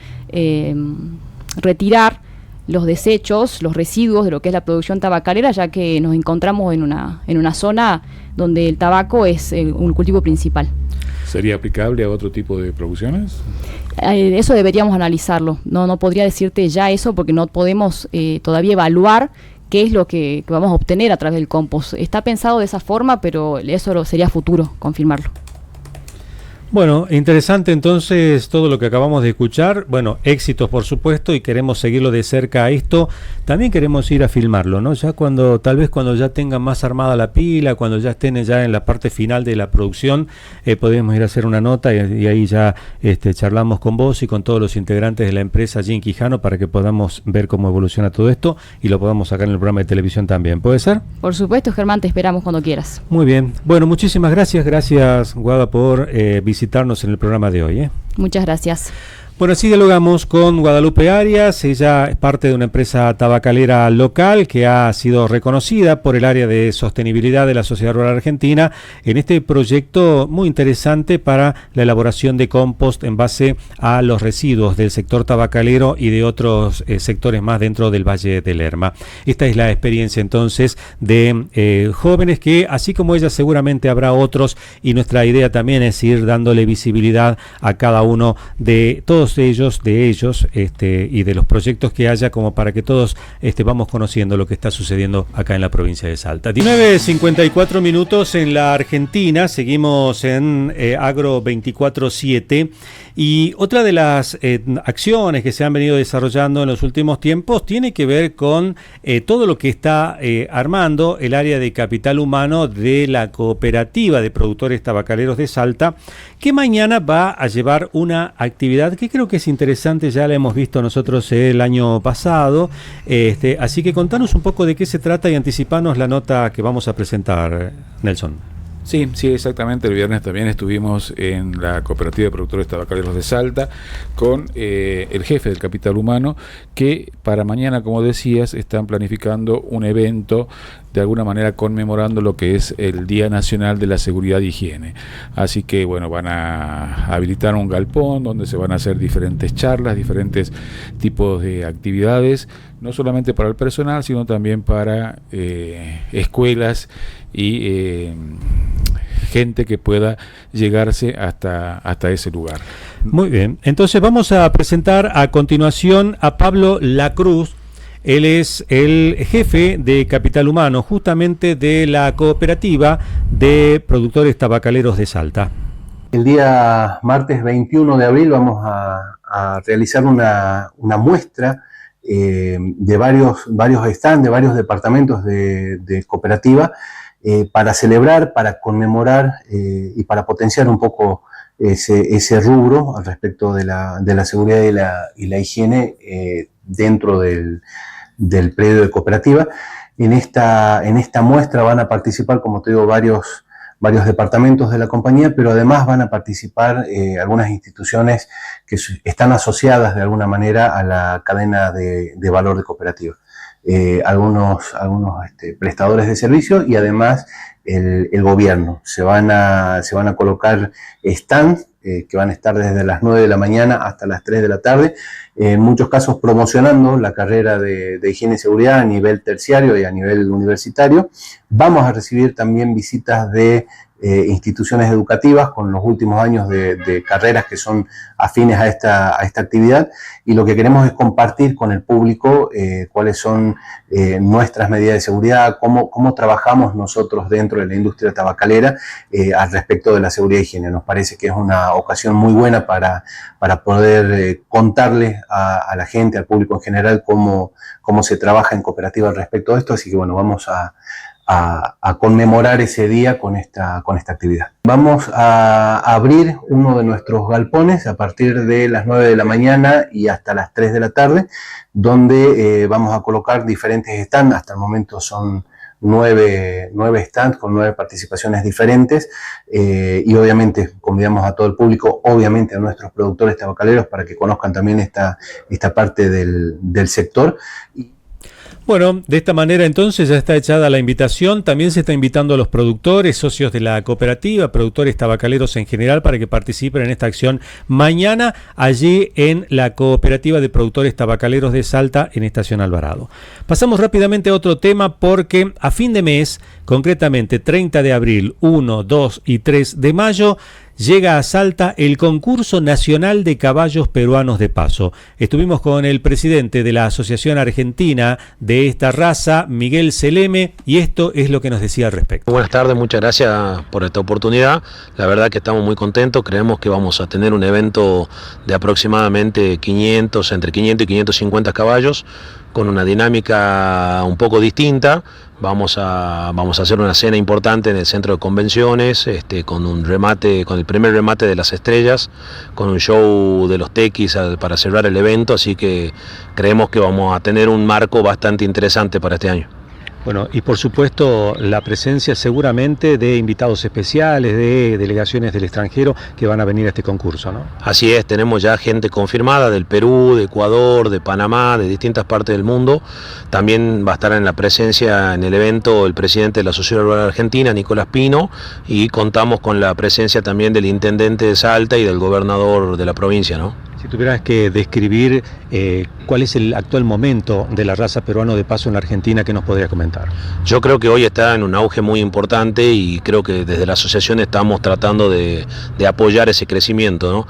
retirar los desechos, los residuos de lo que es la producción tabacalera, ya que nos encontramos en una zona donde el tabaco es un cultivo principal. ¿Sería aplicable a otro tipo de producciones? Eso deberíamos analizarlo. No podría decirte ya eso porque no podemos todavía evaluar qué es lo que vamos a obtener a través del compost. Está pensado de esa forma, pero eso sería futuro, confirmarlo. Bueno, interesante entonces todo lo que acabamos de escuchar. Bueno, éxitos por supuesto y queremos seguirlo de cerca a esto. También queremos ir a filmarlo, ¿no? Ya tal vez cuando ya tengan más armada la pila, cuando ya estén ya en la parte final de la producción, podemos ir a hacer una nota y ahí ya charlamos con vos y con todos los integrantes de la empresa allí en Quijano para que podamos ver cómo evoluciona todo esto y lo podamos sacar en el programa de televisión también. ¿Puede ser? Por supuesto, Germán, te esperamos cuando quieras. Muy bien. Bueno, muchísimas gracias. Gracias, Guada, por visitarnos en el programa de hoy. Muchas gracias. Bueno, así dialogamos con Guadalupe Arias. Ella es parte de una empresa tabacalera local que ha sido reconocida por el área de sostenibilidad de la Sociedad Rural Argentina en este proyecto muy interesante para la elaboración de compost en base a los residuos del sector tabacalero y de otros sectores más dentro del Valle del Lerma. Esta es la experiencia entonces de jóvenes que, así como ella, seguramente habrá otros, y nuestra idea también es ir dándole visibilidad a cada uno de todos ellos y de los proyectos que haya, como para que todos vamos conociendo lo que está sucediendo acá en la provincia de Salta. 19:54 minutos en la Argentina, seguimos en Agro 24/7 y otra de las acciones que se han venido desarrollando en los últimos tiempos tiene que ver con todo lo que está armando el área de capital humano de la Cooperativa de Productores Tabacaleros de Salta, que mañana va a llevar una actividad que creo que es interesante, ya la hemos visto nosotros el año pasado, así que contanos un poco de qué se trata y anticipanos la nota que vamos a presentar, Nelson. Sí, exactamente. El viernes también estuvimos en la Cooperativa de Productores Tabacaleros de Salta con el jefe del capital humano, que para mañana, como decías, están planificando un evento de alguna manera conmemorando lo que es el Día Nacional de la Seguridad e Higiene. Así que, bueno, van a habilitar un galpón donde se van a hacer diferentes charlas, diferentes tipos de actividades, no solamente para el personal, sino también para escuelas y gente que pueda llegarse hasta ese lugar. Muy bien, entonces vamos a presentar a continuación a Pablo Lacruz. Él es el jefe de Capital Humano, justamente de la Cooperativa de Productores Tabacaleros de Salta. El día martes 21 de abril vamos a realizar una muestra de varios stands, de varios departamentos de cooperativa, para celebrar, para conmemorar y para potenciar un poco ese rubro al respecto de la seguridad y la higiene dentro del predio de cooperativa. En esta muestra van a participar, como te digo, varios departamentos de la compañía, pero además van a participar algunas instituciones que están asociadas de alguna manera a la cadena de valor de cooperativa. Algunos prestadores de servicio y además el gobierno. Se van a colocar stands que van a estar desde las 9 de la mañana hasta las 3 de la tarde, en muchos casos promocionando la carrera de higiene y seguridad a nivel terciario y a nivel universitario. Vamos a recibir también visitas de instituciones educativas con los últimos años de carreras que son afines a esta actividad, y lo que queremos es compartir con el público cuáles son nuestras medidas de seguridad, cómo trabajamos nosotros dentro de la industria tabacalera al respecto de la seguridad y higiene. Nos parece que es una ocasión muy buena para poder contarle a la gente, al público en general, cómo se trabaja en cooperativa al respecto de esto, así que bueno, vamos a conmemorar ese día con esta actividad. Vamos a abrir uno de nuestros galpones a partir de las 9 de la mañana y hasta las 3 de la tarde, donde vamos a colocar diferentes stands. Hasta el momento son 9 stands con 9 participaciones diferentes, y obviamente convidamos a todo el público, obviamente a nuestros productores tabacaleros, para que conozcan también esta parte del sector. Bueno, de esta manera entonces ya está echada la invitación. También se está invitando a los productores, socios de la cooperativa, productores tabacaleros en general, para que participen en esta acción mañana allí en la Cooperativa de Productores Tabacaleros de Salta en Estación Alvarado. Pasamos rápidamente a otro tema porque a fin de mes, concretamente 30 de abril, 1, 2 y 3 de mayo, llega a Salta el Concurso Nacional de Caballos Peruanos de Paso. Estuvimos con el presidente de la Asociación Argentina de esta raza, Miguel Seleme, y esto es lo que nos decía al respecto. Buenas tardes, muchas gracias por esta oportunidad. La verdad que estamos muy contentos, creemos que vamos a tener un evento de aproximadamente entre 500 y 550 caballos, con una dinámica un poco distinta. Vamos a hacer una cena importante en el centro de convenciones, con un remate, con el primer remate de las estrellas, con un show de los tequis para cerrar el evento, así que creemos que vamos a tener un marco bastante interesante para este año. Bueno, y por supuesto la presencia seguramente de invitados especiales, de delegaciones del extranjero que van a venir a este concurso, ¿no? Así es, tenemos ya gente confirmada del Perú, de Ecuador, de Panamá, de distintas partes del mundo. También va a estar en la presencia en el evento el presidente de la Sociedad Rural Argentina, Nicolás Pino, y contamos con la presencia también del intendente de Salta y del gobernador de la provincia, ¿no? Si tuvieras que describir cuál es el actual momento de la raza peruano de paso en la Argentina, ¿qué nos podría comentar? Yo creo que hoy está en un auge muy importante y creo que desde la asociación estamos tratando de apoyar ese crecimiento, ¿no?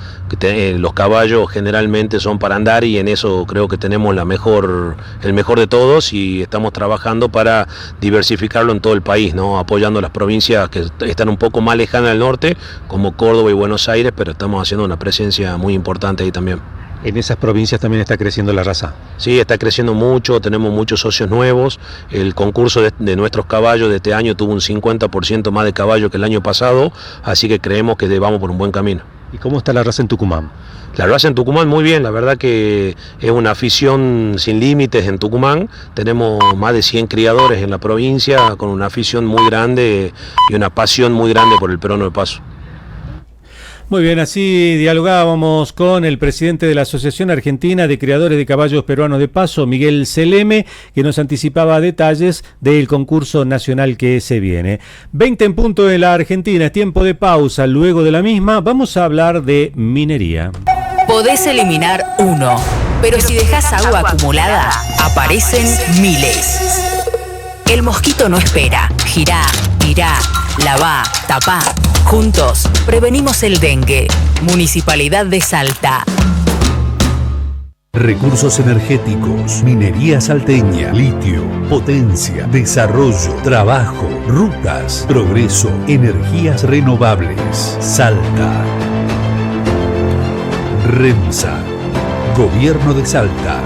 Los caballos generalmente son para andar y en eso creo que tenemos el mejor de todos y estamos trabajando para diversificarlo en todo el país, ¿no? Apoyando las provincias que están un poco más lejanas al norte, como Córdoba y Buenos Aires, pero estamos haciendo una presencia muy importante ahí también. ¿En esas provincias también está creciendo la raza? Sí, está creciendo mucho, tenemos muchos socios nuevos. El concurso de nuestros caballos de este año tuvo un 50% más de caballos que el año pasado, así que creemos que vamos por un buen camino. ¿Y cómo está la raza en Tucumán? La raza en Tucumán muy bien, la verdad que es una afición sin límites en Tucumán. Tenemos más de 100 criadores en la provincia con una afición muy grande y una pasión muy grande por el peruano de paso. Muy bien, así dialogábamos con el presidente de la Asociación Argentina de Criadores de Caballos Peruanos de Paso, Miguel Seleme, que nos anticipaba detalles del concurso nacional que se viene. 20 en punto en la Argentina, es tiempo de pausa. Luego de la misma vamos a hablar de minería. Podés eliminar uno, pero si dejas agua acumulada, aparecen miles. El mosquito no espera. Girá, irá, lavá, tapá. Juntos prevenimos el dengue. Municipalidad de Salta. Recursos energéticos, minería salteña, litio, potencia, desarrollo, trabajo, rutas, progreso, energías renovables. Salta. REMSA, Gobierno de Salta.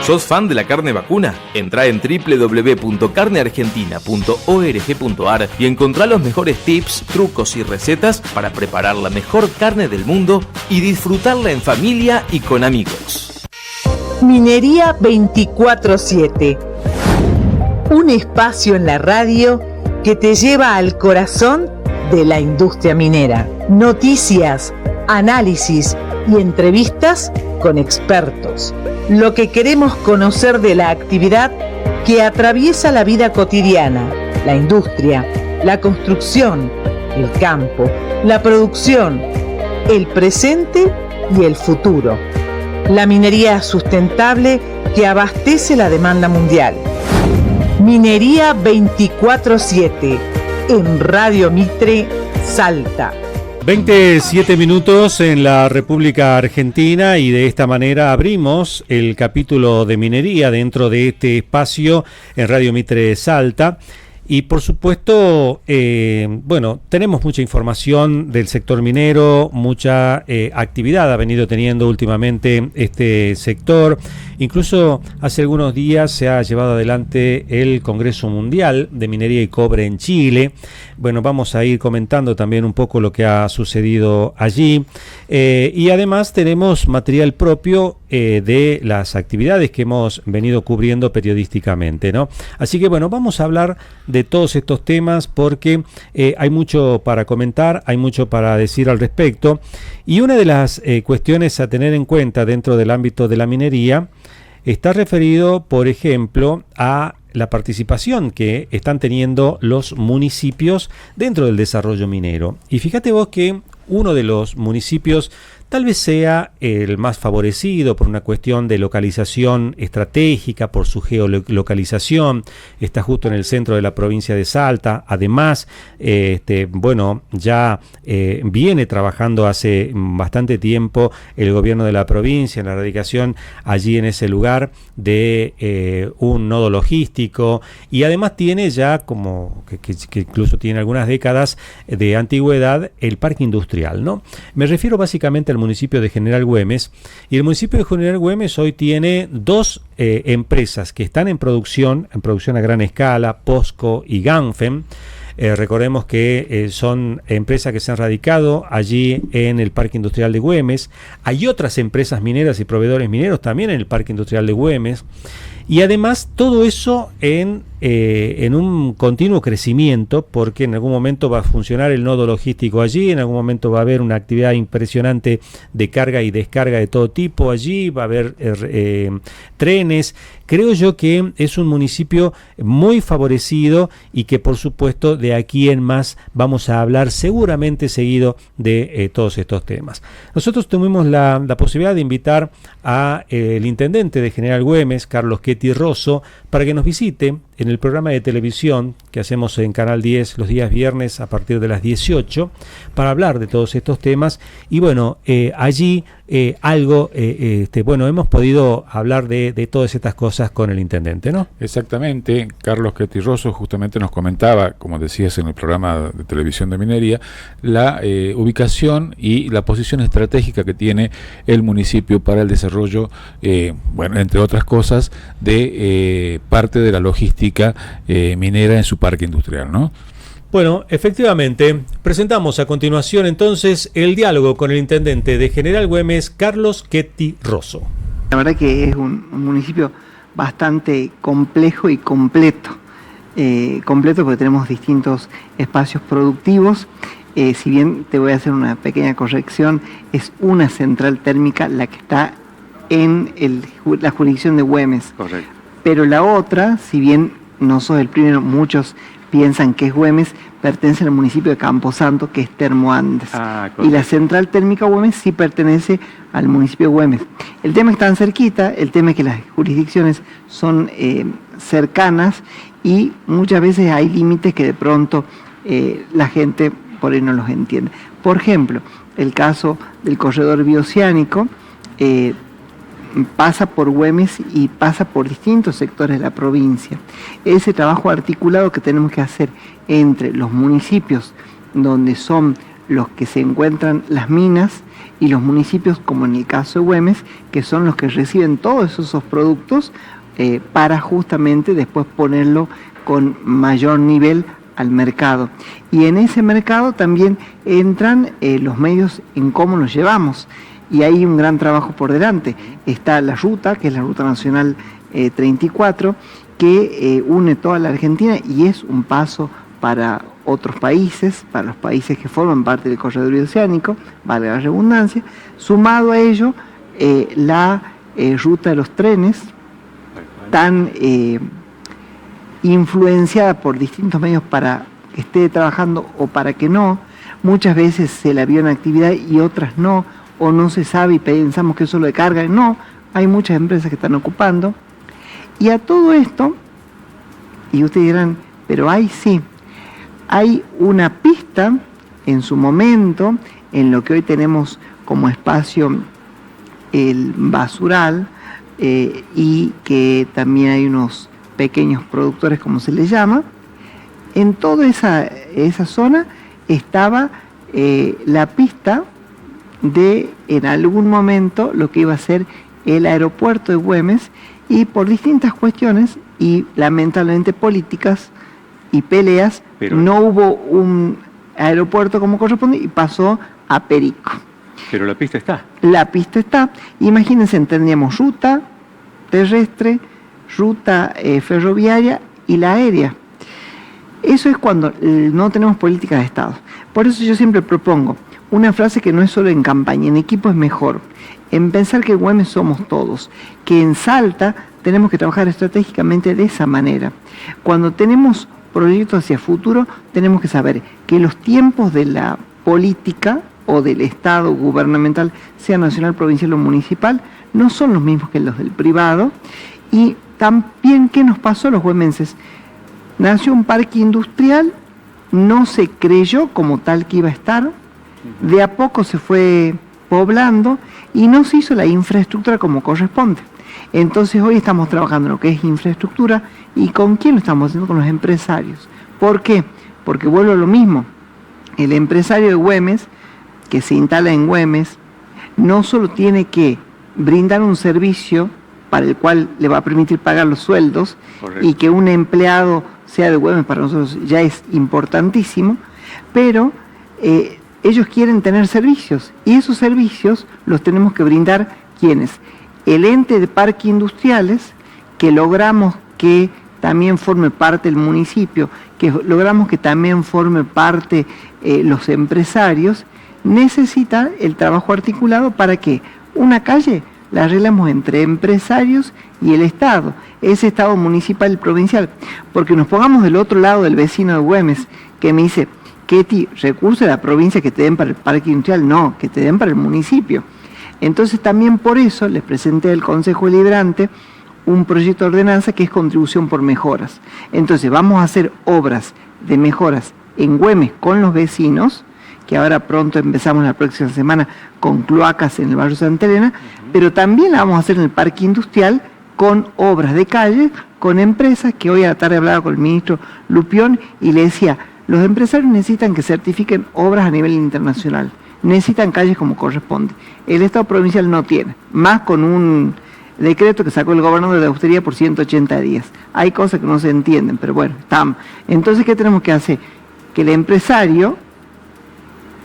¿Sos fan de la carne vacuna? Entrá en www.carneargentina.org.ar y encontrá los mejores tips, trucos y recetas para preparar la mejor carne del mundo y disfrutarla en familia y con amigos. Minería 24/7. Un espacio en la radio que te lleva al corazón de la industria minera. Noticias, análisis y entrevistas con expertos. Lo que queremos conocer de la actividad que atraviesa la vida cotidiana, la industria, la construcción, el campo, la producción, el presente y el futuro. La minería sustentable que abastece la demanda mundial. Minería 24/7 en Radio Mitre, Salta. 27 minutos en la República Argentina y de esta manera abrimos el capítulo de minería dentro de este espacio en Radio Mitre Salta. Y por supuesto, tenemos mucha información del sector minero, mucha actividad ha venido teniendo últimamente este sector. Incluso hace algunos días se ha llevado adelante el Congreso Mundial de Minería y Cobre en Chile. Bueno, vamos a ir comentando también un poco lo que ha sucedido allí. Y además tenemos material propio de las actividades que hemos venido cubriendo periodísticamente, ¿no? Así que bueno, vamos a hablar de todos estos temas porque hay mucho para comentar, hay mucho para decir al respecto. Y una de las cuestiones a tener en cuenta dentro del ámbito de la minería está referido, por ejemplo, a la participación que están teniendo los municipios dentro del desarrollo minero. Y fíjate vos que uno de los municipios tal vez sea el más favorecido por una cuestión de localización estratégica, por su geolocalización, está justo en el centro de la provincia de Salta. Además, ya viene trabajando hace bastante tiempo el gobierno de la provincia en la erradicación allí en ese lugar de un nodo logístico, y además tiene ya como que incluso tiene algunas décadas de antigüedad el parque industrial, ¿no? Me refiero básicamente al municipio de General Güemes, y el municipio de General Güemes hoy tiene dos empresas que están en producción a gran escala, POSCO y Ganfem. Recordemos que son empresas que se han radicado allí en el Parque Industrial de Güemes. Hay otras empresas mineras y proveedores mineros también en el Parque Industrial de Güemes. Y además todo eso en un continuo crecimiento, porque en algún momento va a funcionar el nodo logístico allí, en algún momento va a haber una actividad impresionante de carga y descarga de todo tipo allí, va a haber trenes. Creo yo que es un municipio muy favorecido y que por supuesto de aquí en más vamos a hablar seguramente seguido de todos estos temas. Nosotros tuvimos la posibilidad de invitar a el intendente de General Güemes, Carlos Ketty Rosso, para que nos visite en el programa de televisión que hacemos en Canal 10 los días viernes a partir de las 18 para hablar de todos estos temas. Y bueno, allí hemos podido hablar de todas estas cosas con el intendente, ¿no? Exactamente. Carlos Ketty Rosso justamente nos comentaba, como decías en el programa de televisión de minería, la ubicación y la posición estratégica que tiene el municipio para el desarrollo, entre otras cosas, de parte de la logística minera en su parque industrial, ¿no? Bueno, efectivamente, presentamos a continuación entonces el diálogo con el intendente de General Güemes, Carlos Ketty Rosso. La verdad que es un municipio bastante complejo y completo. Completo porque tenemos distintos espacios productivos. Si bien te voy a hacer una pequeña corrección, es una central térmica la que está en la jurisdicción de Güemes. Correcto. Pero la otra, si bien no soy el primero, muchos piensan que es Güemes, pertenece al municipio de Camposanto, que es Termo Andes. Y la central térmica Güemes sí pertenece al municipio de Güemes. El tema es que están cerquita, el tema es que las jurisdicciones son cercanas y muchas veces hay límites que de pronto la gente por ahí no los entiende. Por ejemplo, el caso del corredor bioceánico pasa por Güemes y pasa por distintos sectores de la provincia. Ese trabajo articulado que tenemos que hacer entre los municipios donde son los que se encuentran las minas y los municipios, como en el caso de Güemes, que son los que reciben todos esos productos para justamente después ponerlo con mayor nivel al mercado. Y en ese mercado también entran los medios en cómo los llevamos. Y hay un gran trabajo por delante. Está la ruta, que es la Ruta Nacional 34, que une toda la Argentina y es un paso para otros países, para los países que forman parte del corredor bioceánico, valga la redundancia. Sumado a ello, la ruta de los trenes, tan influenciada por distintos medios para que esté trabajando o para que no. Muchas veces se la vio en actividad y otras no, o no se sabe y pensamos que es solo de carga. No, hay muchas empresas que están ocupando. Y a todo esto, y ustedes dirán, pero hay una pista en su momento, en lo que hoy tenemos como espacio el basural, y que también hay unos pequeños productores, como se les llama. En toda esa zona estaba la pista de en algún momento lo que iba a ser el aeropuerto de Güemes, y por distintas cuestiones y lamentablemente políticas y peleas, no hubo un aeropuerto como corresponde y pasó a Perico. Pero la pista está. La pista está. Imagínense, tendríamos ruta terrestre, ruta ferroviaria y la aérea. Eso es cuando no tenemos políticas de Estado. Por eso yo siempre propongo una frase que no es solo en campaña, en equipo es mejor. en pensar que Güemes somos todos, que en Salta tenemos que trabajar estratégicamente de esa manera. Cuando tenemos proyectos hacia futuro, tenemos que saber que los tiempos de la política o del Estado gubernamental, sea nacional, provincial o municipal, no son los mismos que los del privado. Y también, ¿qué nos pasó a los güemenses? Nació un parque industrial, no se creyó como tal que iba a estar, de a poco se fue poblando y no se hizo la infraestructura como corresponde. Entonces hoy estamos trabajando en lo que es infraestructura. ¿Y con quién lo estamos haciendo? Con los empresarios. ¿Por qué? Porque vuelvo a lo mismo. El empresario de Güemes, que se instala en Güemes, no solo tiene que brindar un servicio para el cual le va a permitir pagar los sueldos. Correcto. Y que un empleado sea de Güemes para nosotros ya es importantísimo, pero ellos quieren tener servicios y esos servicios los tenemos que brindar ¿quiénes? El ente de parques industriales, que logramos que también forme parte el municipio, que logramos que también forme parte los empresarios, necesita el trabajo articulado para que una calle la arreglamos entre empresarios y el Estado, ese Estado municipal y provincial, porque nos pongamos del otro lado del vecino de Güemes, que me dice, Ketty, recursos de la provincia que te den para el parque industrial, no, que te den para el municipio. Entonces también por eso les presenté al Consejo Deliberante un proyecto de ordenanza que es contribución por mejoras. Entonces vamos a hacer obras de mejoras en Güemes con los vecinos, que ahora pronto empezamos la próxima semana con cloacas en el barrio Santa Elena, pero también la vamos a hacer en el parque industrial con obras de calle, con empresas, que hoy a la tarde hablaba con el ministro Lupión y le decía, los empresarios necesitan que certifiquen obras a nivel internacional, necesitan calles como corresponde. El Estado provincial no tiene, más con un decreto que sacó el gobernador de austeridad por 180 días. Hay cosas que no se entienden, pero bueno, estamos. Entonces, ¿qué tenemos que hacer? Que el empresario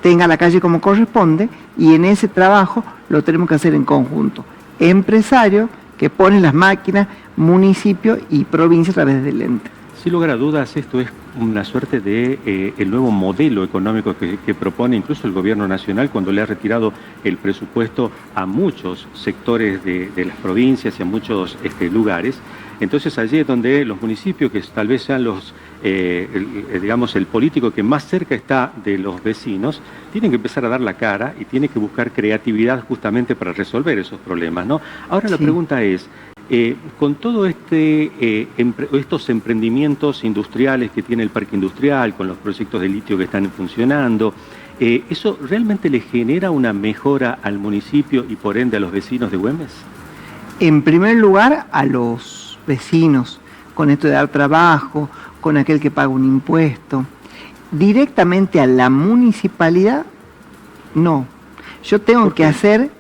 tenga la calle como corresponde y en ese trabajo lo tenemos que hacer en conjunto. Empresario que pone las máquinas, municipio y provincia a través del ente. Sin lugar a dudas, esto es una suerte de el nuevo modelo económico que propone incluso el gobierno nacional cuando le ha retirado el presupuesto a muchos sectores de las provincias y a muchos lugares. Entonces allí es donde los municipios, que tal vez sean los, digamos, el político que más cerca está de los vecinos, tienen que empezar a dar la cara y tienen que buscar creatividad justamente para resolver esos problemas, ¿no? Ahora la pregunta es, con todo estos emprendimientos industriales que tiene el parque industrial, con los proyectos de litio que están funcionando, ¿eso realmente le genera una mejora al municipio y por ende a los vecinos de Güemes? En primer lugar, a los vecinos, con esto de dar trabajo, con aquel que paga un impuesto. Directamente a la municipalidad, no. Yo tengo que hacer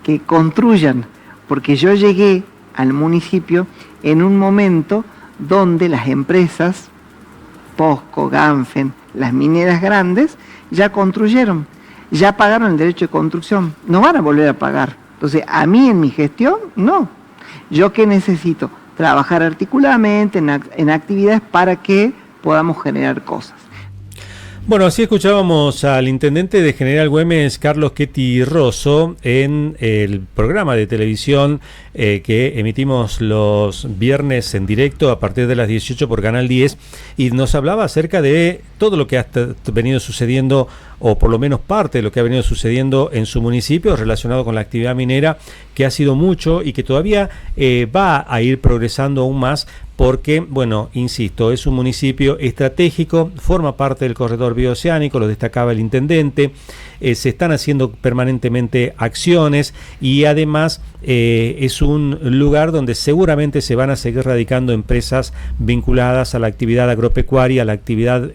que construyan, porque yo llegué al municipio en un momento donde las empresas, POSCO, Ganfen, las mineras grandes, ya construyeron, ya pagaron el derecho de construcción, no van a volver a pagar. Entonces, a mí en mi gestión, no. ¿Yo qué necesito? Trabajar articuladamente en actividades para que podamos generar cosas. Bueno, así escuchábamos al intendente de General Güemes, Carlos Ketty Rosso, en el programa de televisión que emitimos los viernes en directo a partir de las 18 por Canal 10, y nos hablaba acerca de todo lo que ha venido sucediendo, o por lo menos parte de lo que ha venido sucediendo en su municipio relacionado con la actividad minera, que ha sido mucho y que todavía va a ir progresando aún más, porque, bueno, insisto, es un municipio estratégico, forma parte del corredor bioceánico, lo destacaba el intendente, se están haciendo permanentemente acciones y además es un lugar donde seguramente se van a seguir radicando empresas vinculadas a la actividad agropecuaria, a la actividad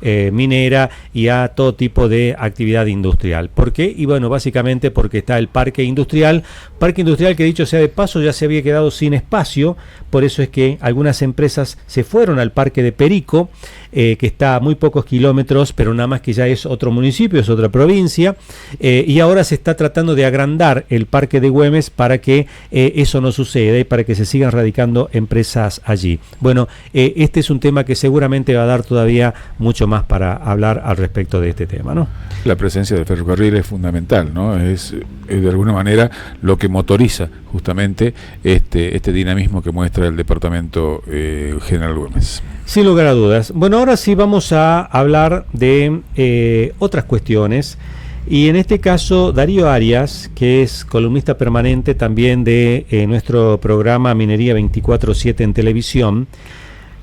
minera y a todo tipo de actividad industrial. ¿Por qué? Y bueno, básicamente porque está el parque industrial que, dicho sea de paso, ya se había quedado sin espacio, por eso es que algunas empresas se fueron al parque de Perico, que está a muy pocos kilómetros, pero nada más que ya es otro municipio, es otra provincia, y ahora se está tratando de agrandar el parque de Güemes para que eso no suceda y para que se sigan radicando empresas allí. Bueno, este es un tema que seguramente va a dar todavía mucho más para hablar al respecto de este tema, ¿no? La presencia del ferrocarril es fundamental, ¿no? Es de alguna manera lo que motoriza justamente este dinamismo que muestra el departamento General Güemes. Sin lugar a dudas. Bueno, ahora sí vamos a hablar de otras cuestiones. Y en este caso, Darío Arias, que es columnista permanente también de nuestro programa Minería 24/7 en televisión,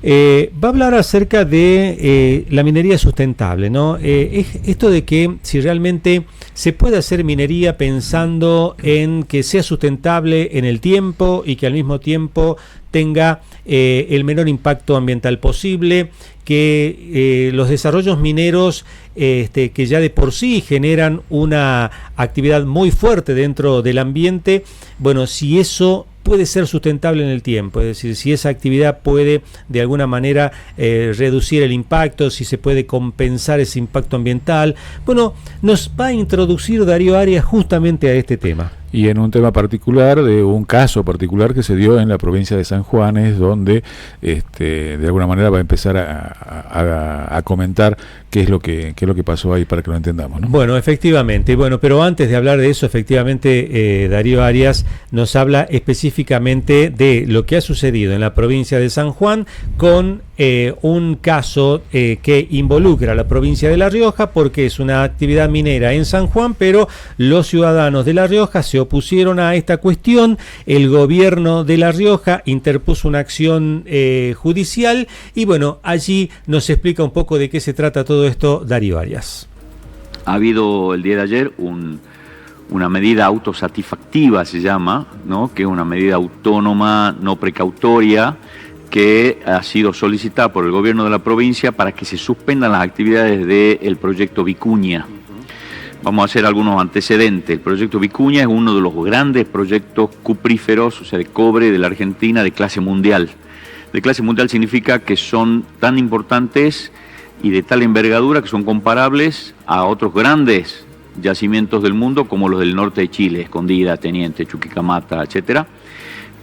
va a hablar acerca de la minería sustentable, ¿no? Esto de que si realmente se puede hacer minería pensando en que sea sustentable en el tiempo y que al mismo tiempo tenga el menor impacto ambiental posible, que los desarrollos mineros que ya de por sí generan una actividad muy fuerte dentro del ambiente, bueno, si eso puede ser sustentable en el tiempo, es decir, si esa actividad puede de alguna manera reducir el impacto, si se puede compensar ese impacto ambiental. Bueno, nos va a introducir Darío Arias justamente a este tema. Y en un tema particular, de un caso particular que se dio en la provincia de San Juan, es donde de alguna manera va a empezar a comentar qué es lo que pasó ahí para que lo entendamos, ¿no? Bueno, efectivamente. Bueno, pero antes de hablar de eso, efectivamente, Darío Arias nos habla específicamente de lo que ha sucedido en la provincia de San Juan con un caso que involucra a la provincia de La Rioja, porque es una actividad minera en San Juan, pero los ciudadanos de La Rioja se opusieron a esta cuestión. El gobierno de La Rioja interpuso una acción judicial y bueno, allí nos explica un poco de qué se trata todo esto Darío Arias. Ha habido el día de ayer una medida autosatisfactiva, se llama, ¿no? Que es una medida autónoma, no precautoria, que ha sido solicitada por el gobierno de la provincia para que se suspendan las actividades del proyecto Vicuña. Vamos a hacer algunos antecedentes. El proyecto Vicuña es uno de los grandes proyectos cupríferos, o sea, de cobre de la Argentina de clase mundial. De clase mundial significa que son tan importantes y de tal envergadura que son comparables a otros grandes yacimientos del mundo como los del norte de Chile, Escondida, Teniente, Chuquicamata, etcétera,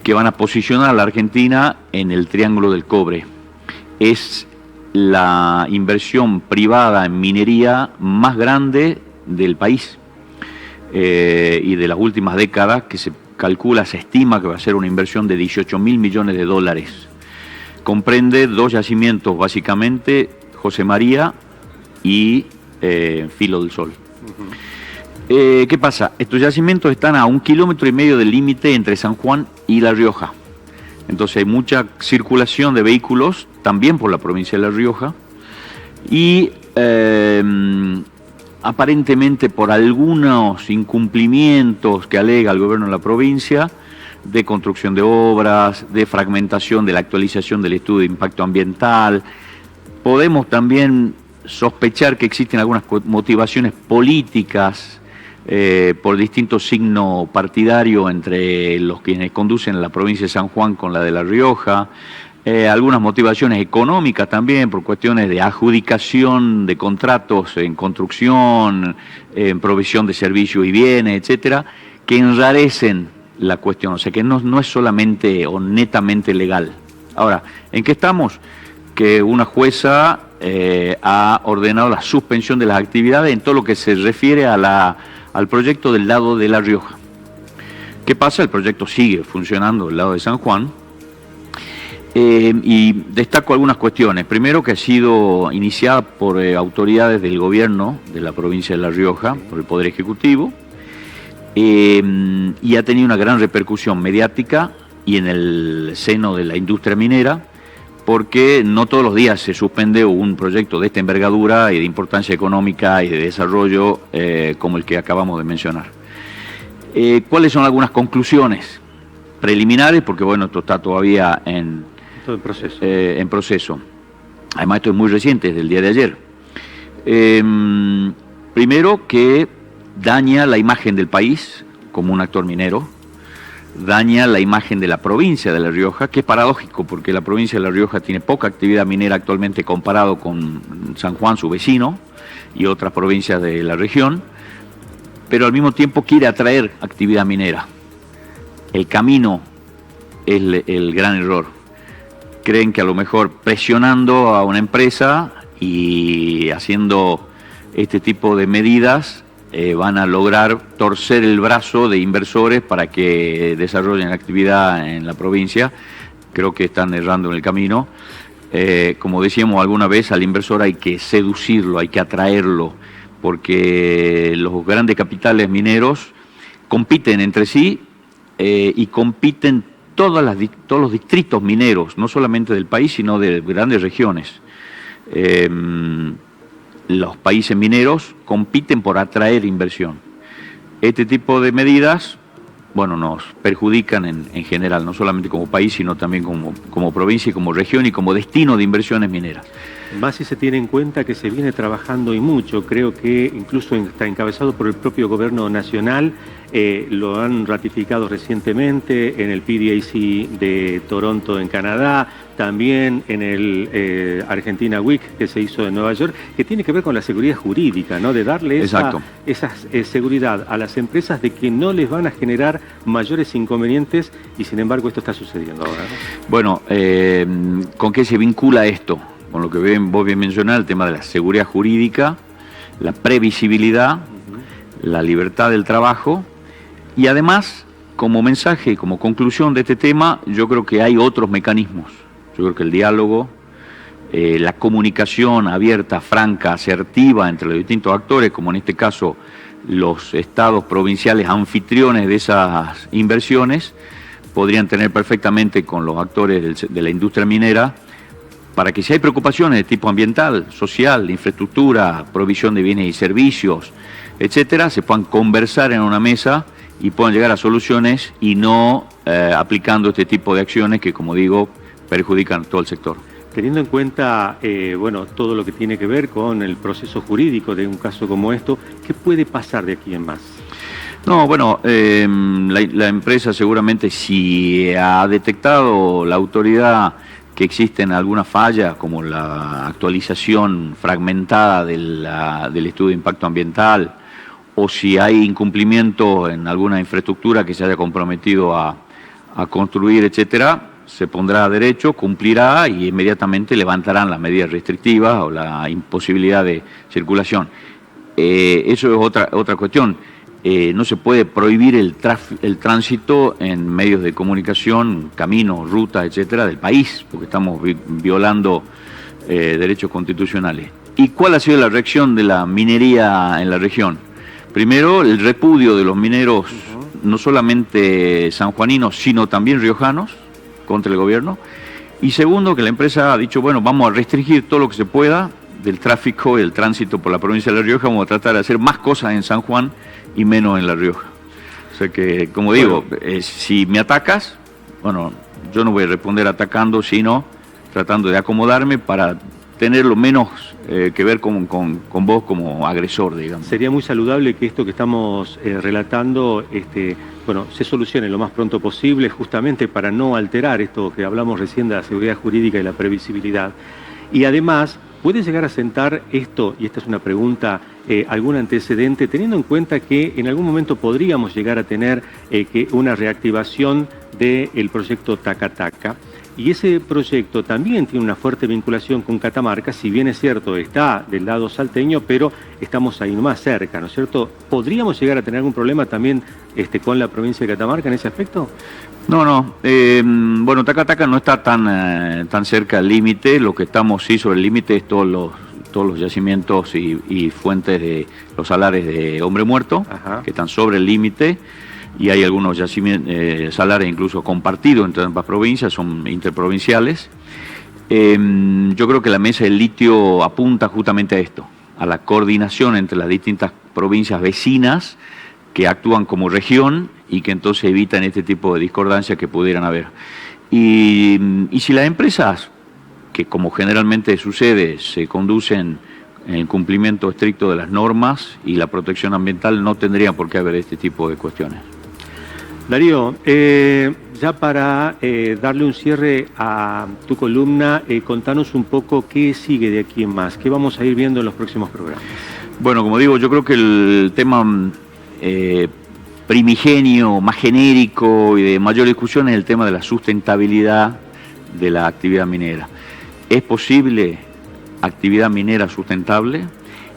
que van a posicionar a la Argentina en el Triángulo del Cobre. Es la inversión privada en minería más grande del país y de las últimas décadas, que se estima que va a ser una inversión de 18.000 millones de dólares. Comprende dos yacimientos básicamente, José María y Filo del Sol. ¿Qué pasa? Estos yacimientos están a 1,5 kilómetros del límite entre San Juan y La Rioja. Entonces hay mucha circulación de vehículos también por la provincia de La Rioja y aparentemente por algunos incumplimientos que alega el gobierno de la provincia de construcción de obras, de fragmentación de la actualización del estudio de impacto ambiental, podemos también sospechar que existen algunas motivaciones políticas por distintos signos partidarios entre los quienes conducen la provincia de San Juan con la de La Rioja, algunas motivaciones económicas también por cuestiones de adjudicación de contratos en construcción, en provisión de servicios y bienes, etcétera, que enrarecen la cuestión, o sea que no es solamente o netamente legal. Ahora, ¿en qué estamos? Que una jueza ha ordenado la suspensión de las actividades en todo lo que se refiere al proyecto del lado de La Rioja. ¿Qué pasa? El proyecto sigue funcionando del lado de San Juan y destaco algunas cuestiones. Primero, que ha sido iniciada por autoridades del gobierno de la provincia de La Rioja, por el Poder Ejecutivo, y ha tenido una gran repercusión mediática y en el seno de la industria minera, porque no todos los días se suspende un proyecto de esta envergadura y de importancia económica y de desarrollo como el que acabamos de mencionar. ¿Cuáles son algunas conclusiones preliminares? Porque bueno, esto está todavía en proceso. Además, esto es muy reciente, es del día de ayer. Primero, que daña la imagen del país como un actor minero, daña la imagen de la provincia de La Rioja, que es paradójico porque la provincia de La Rioja tiene poca actividad minera actualmente comparado con San Juan, su vecino, y otras provincias de la región, pero al mismo tiempo quiere atraer actividad minera. el camino es el gran error. Creen que a lo mejor presionando a una empresa y haciendo este tipo de medidas van a lograr torcer el brazo de inversores para que desarrollen actividad en la provincia. Creo que están errando en el camino. Como decíamos alguna vez, al inversor hay que seducirlo, hay que atraerlo, porque los grandes capitales mineros compiten entre sí y compiten todos los distritos mineros, no solamente del país, sino de grandes regiones. Los países mineros compiten por atraer inversión. Este tipo de medidas, bueno, nos perjudican en general, no solamente como país, sino también como provincia y como región y como destino de inversiones mineras. Más si se tiene en cuenta que se viene trabajando y mucho, creo que incluso está encabezado por el propio gobierno nacional, lo han ratificado recientemente en el PDAC de Toronto en Canadá, también en el Argentina Week que se hizo en Nueva York, que tiene que ver con la seguridad jurídica, ¿no? De darle esa seguridad a las empresas de que no les van a generar mayores inconvenientes y sin embargo esto está sucediendo ahora, ¿no? Bueno, ¿con qué se vincula esto? Con lo que vos bien mencionás, el tema de la seguridad jurídica, la previsibilidad, la libertad del trabajo y además, como mensaje, como conclusión de este tema, yo creo que hay otros mecanismos. Yo creo que el diálogo, la comunicación abierta, franca, asertiva entre los distintos actores, como en este caso los estados provinciales anfitriones de esas inversiones, podrían tener perfectamente con los actores de la industria minera, para que si hay preocupaciones de tipo ambiental, social, de infraestructura, provisión de bienes y servicios, etcétera, se puedan conversar en una mesa y puedan llegar a soluciones y no aplicando este tipo de acciones que, como digo, perjudican a todo el sector. Teniendo en cuenta bueno, todo lo que tiene que ver con el proceso jurídico de un caso como esto, ¿qué puede pasar de aquí en más? No, bueno, la empresa seguramente, si ha detectado la autoridad que existen algunas fallas, como la actualización fragmentada del estudio de impacto ambiental, o si hay incumplimiento en alguna infraestructura que se haya comprometido a construir, etcétera, se pondrá a derecho, cumplirá y inmediatamente levantarán las medidas restrictivas o la imposibilidad de circulación. Eso es otra cuestión. No se puede prohibir el tránsito en medios de comunicación, caminos, rutas, etcétera, del país, porque estamos violando derechos constitucionales. ¿Y cuál ha sido la reacción de la minería en la región? Primero, el repudio de los mineros, no solamente sanjuaninos, sino también riojanos, contra el gobierno. Y segundo, que la empresa ha dicho, bueno, vamos a restringir todo lo que se pueda del tráfico y el tránsito por la provincia de La Rioja, vamos a tratar de hacer más cosas en San Juan y menos en La Rioja. O sea que, como digo, si me atacas, bueno, yo no voy a responder atacando, sino tratando de acomodarme para tener lo menos que ver con vos como agresor, digamos. Sería muy saludable que esto que estamos relatando bueno, se solucione lo más pronto posible, justamente para no alterar esto que hablamos recién de la seguridad jurídica y la previsibilidad. Y además, ¿puede llegar a sentar esto, y esta es una pregunta, algún antecedente, teniendo en cuenta que en algún momento podríamos llegar a tener una reactivación del proyecto Taca-Taca? Y ese proyecto también tiene una fuerte vinculación con Catamarca, si bien es cierto, está del lado salteño, pero estamos ahí más cerca, ¿no es cierto? ¿Podríamos llegar a tener algún problema también con la provincia de Catamarca en ese aspecto? No. Bueno, Taca-Taca no está tan cerca del límite. Lo que estamos sí sobre el límite es todos los yacimientos y fuentes de los salares de Hombre Muerto, que están sobre el límite. Y hay algunos yacimientos, salares incluso compartidos entre ambas provincias, son interprovinciales. Yo creo que la mesa del litio apunta justamente a esto, a la coordinación entre las distintas provincias vecinas que actúan como región y que entonces evitan este tipo de discordancias que pudieran haber. Y si las empresas, que como generalmente sucede, se conducen en el cumplimiento estricto de las normas y la protección ambiental, no tendría por qué haber este tipo de cuestiones. Darío, ya para darle un cierre a tu columna, contanos un poco qué sigue de aquí en más, qué vamos a ir viendo en los próximos programas. Bueno, como digo, yo creo que el tema primigenio, más genérico y de mayor discusión es el tema de la sustentabilidad de la actividad minera. ¿Es posible actividad minera sustentable?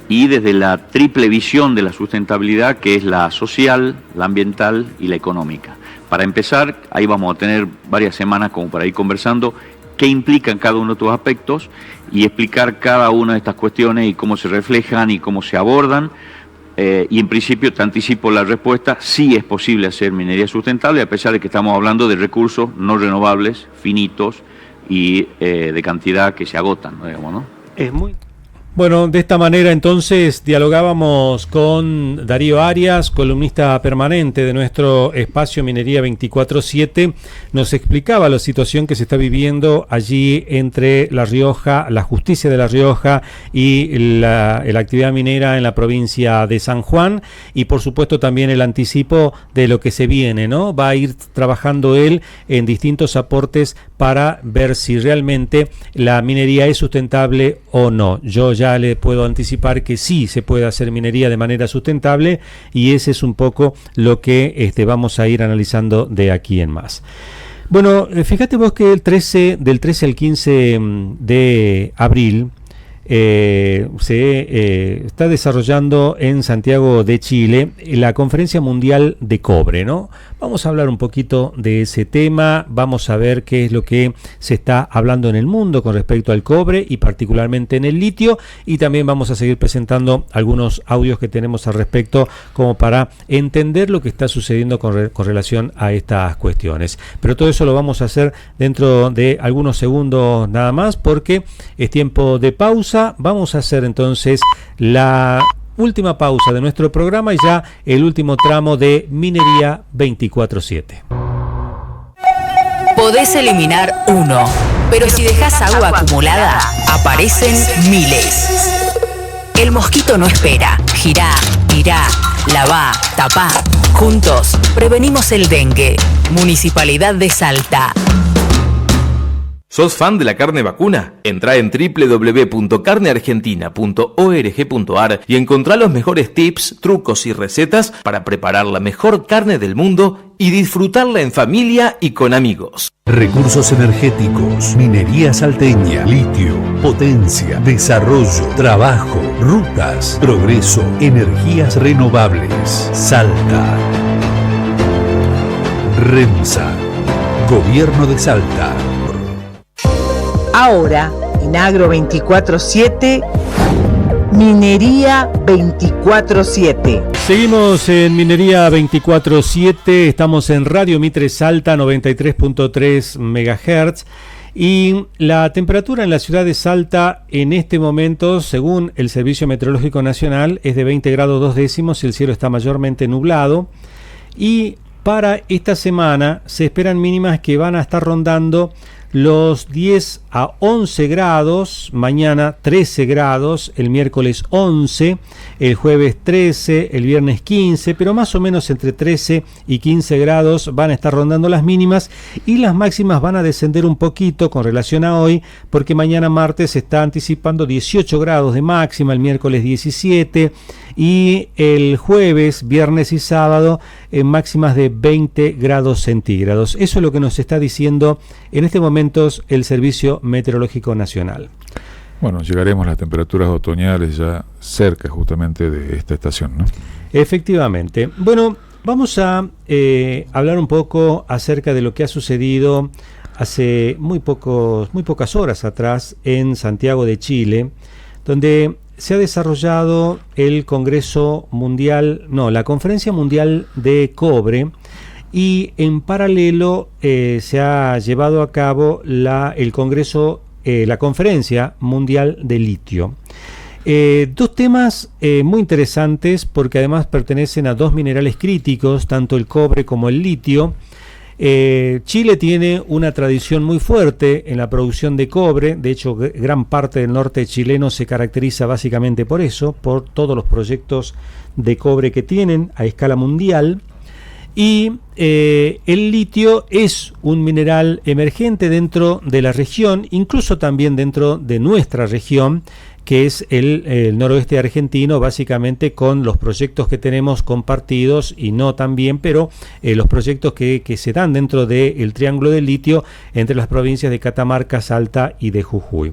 Y desde la triple visión de la sustentabilidad, que es la social, la ambiental y la económica. Para empezar, ahí vamos a tener varias semanas como para ir conversando qué implican cada uno de estos aspectos y explicar cada una de estas cuestiones y cómo se reflejan y cómo se abordan. Y en principio te anticipo la respuesta: sí es posible hacer minería sustentable, a pesar de que estamos hablando de recursos no renovables, finitos y de cantidad que se agotan, digamos, ¿no? Es muy... Bueno, de esta manera entonces dialogábamos con Darío Arias, columnista permanente de nuestro espacio Minería 24/7. Nos explicaba la situación que se está viviendo allí entre La Rioja, la justicia de La Rioja y la actividad minera en la provincia de San Juan, y por supuesto también el anticipo de lo que se viene, ¿no? Va a ir trabajando él en distintos aportes para ver si realmente la minería es sustentable o no. Yo ya le puedo anticipar que sí se puede hacer minería de manera sustentable, y ese es un poco lo que vamos a ir analizando de aquí en más. Bueno, fíjate vos que del 13 al 15 de abril se está desarrollando en Santiago de Chile la Conferencia Mundial de Cobre, ¿no? Vamos a hablar un poquito de ese tema, vamos a ver qué es lo que se está hablando en el mundo con respecto al cobre y particularmente en el litio, y también vamos a seguir presentando algunos audios que tenemos al respecto como para entender lo que está sucediendo con relación a estas cuestiones. Pero todo eso lo vamos a hacer dentro de algunos segundos nada más, porque es tiempo de pausa. Vamos a hacer entonces la última pausa de nuestro programa y ya el último tramo de Minería 24/7. Podés eliminar uno, pero si dejas agua acumulada, aparecen miles. El mosquito no espera. Girá, mirá, lavá, tapá. Juntos prevenimos el dengue. Municipalidad de Salta. ¿Sos fan de la carne vacuna? Entrá en www.carneargentina.org.ar y encontrá los mejores tips, trucos y recetas para preparar la mejor carne del mundo y disfrutarla en familia y con amigos. Recursos energéticos, minería salteña, litio, potencia, desarrollo, trabajo, rutas, progreso, energías renovables. Salta. REMSA, Gobierno de Salta. Ahora, en Agro 24/7, Minería 24/7. Seguimos en Minería 24/7, estamos en Radio Mitre Salta 93.3 MHz, y la temperatura en la ciudad de Salta en este momento, según el Servicio Meteorológico Nacional, es de 20 grados 2 décimos, el cielo está mayormente nublado, y para esta semana se esperan mínimas que van a estar rondando los 10 a 11 grados, mañana 13 grados, el miércoles 11, el jueves 13, el viernes 15, pero más o menos entre 13 y 15 grados van a estar rondando las mínimas, y las máximas van a descender un poquito con relación a hoy, porque mañana martes se está anticipando 18 grados de máxima, el miércoles 17, y el jueves, viernes y sábado en máximas de 20 grados centígrados. Eso es lo que nos está diciendo en este momento el Servicio Meteorológico Nacional. Bueno, llegaremos a las temperaturas otoñales ya cerca justamente de esta estación, ¿no? Efectivamente. Bueno, vamos a hablar un poco acerca de lo que ha sucedido hace muy pocas horas atrás en Santiago de Chile, donde se ha desarrollado el la Conferencia Mundial de Cobre, y en paralelo se ha llevado a cabo la Conferencia Mundial de Litio. Dos temas muy interesantes, porque además pertenecen a dos minerales críticos, tanto el cobre como el litio. Chile tiene una tradición muy fuerte en la producción de cobre. De hecho, gran parte del norte chileno se caracteriza básicamente por eso, por todos los proyectos de cobre que tienen a escala mundial. Y el litio es un mineral emergente dentro de la región, incluso también dentro de nuestra región, que es el noroeste argentino, básicamente con los proyectos que tenemos compartidos y no tan bien, pero los proyectos que se dan dentro del Triángulo del Litio entre las provincias de Catamarca, Salta y de Jujuy.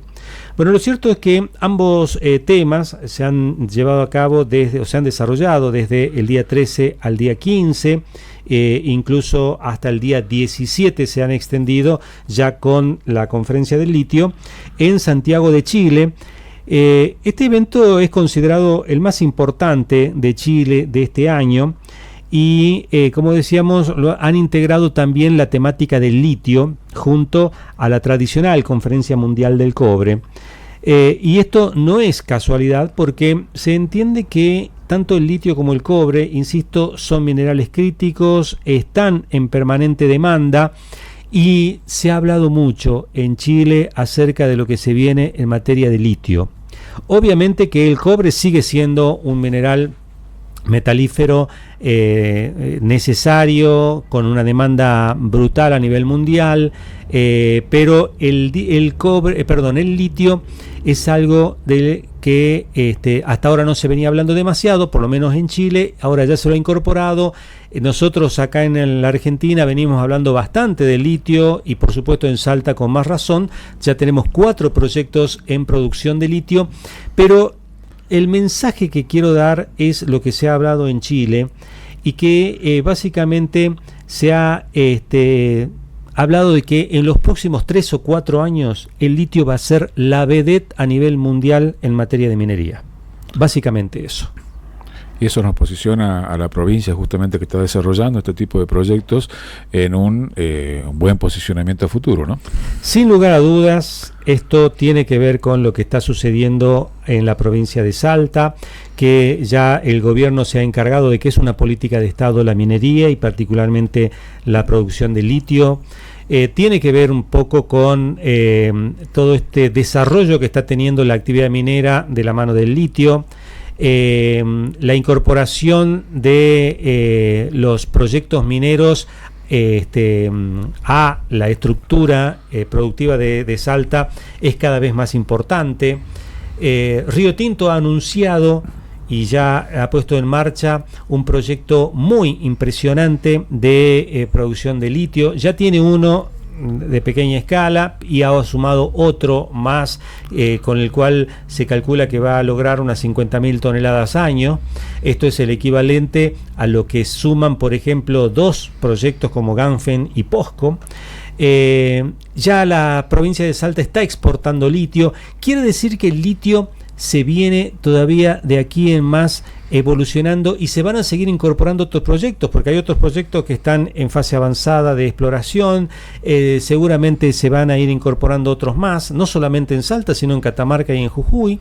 Bueno, lo cierto es que ambos temas se han llevado a cabo se han desarrollado desde el día 13 al día 15, incluso hasta el día 17 se han extendido ya con la conferencia del litio en Santiago de Chile. Este evento es considerado el más importante de Chile de este año y, como decíamos, han integrado también la temática del litio junto a la tradicional Conferencia Mundial del Cobre. Y esto no es casualidad porque se entiende que tanto el litio como el cobre, insisto, son minerales críticos, están en permanente demanda y se ha hablado mucho en Chile acerca de lo que se viene en materia de litio. Obviamente que el cobre sigue siendo un mineral metalífero necesario, con una demanda brutal a nivel mundial, pero el litio es algo de que hasta ahora no se venía hablando demasiado, por lo menos en Chile, ahora ya se lo ha incorporado. Nosotros acá en la Argentina venimos hablando bastante de litio y por supuesto en Salta con más razón, ya tenemos 4 proyectos en producción de litio, pero el mensaje que quiero dar es lo que se ha hablado en Chile y que básicamente se ha hablado de que en los próximos 3 o 4 años el litio va a ser la vedette a nivel mundial en materia de minería. Básicamente eso. Y eso nos posiciona a la provincia justamente que está desarrollando este tipo de proyectos en un buen posicionamiento a futuro, ¿no? Sin lugar a dudas, esto tiene que ver con lo que está sucediendo en la provincia de Salta, que ya el gobierno se ha encargado de que es una política de Estado la minería y particularmente la producción de litio. Tiene que ver un poco con todo este desarrollo que está teniendo la actividad minera de la mano del litio. La incorporación de los proyectos mineros a la estructura productiva de Salta es cada vez más importante. Río Tinto ha anunciado y ya ha puesto en marcha un proyecto muy impresionante de producción de litio. Ya tiene uno de pequeña escala y ha sumado otro más con el cual se calcula que va a lograr unas 50.000 toneladas año. Esto es el equivalente a lo que suman, por ejemplo, 2 proyectos como Ganfen y POSCO. Ya la provincia de Salta está exportando litio. Quiere decir que el litio se viene todavía de aquí en más evolucionando y se van a seguir incorporando otros proyectos, porque hay otros proyectos que están en fase avanzada de exploración. Seguramente se van a ir incorporando otros más, no solamente en Salta, sino en Catamarca y en Jujuy.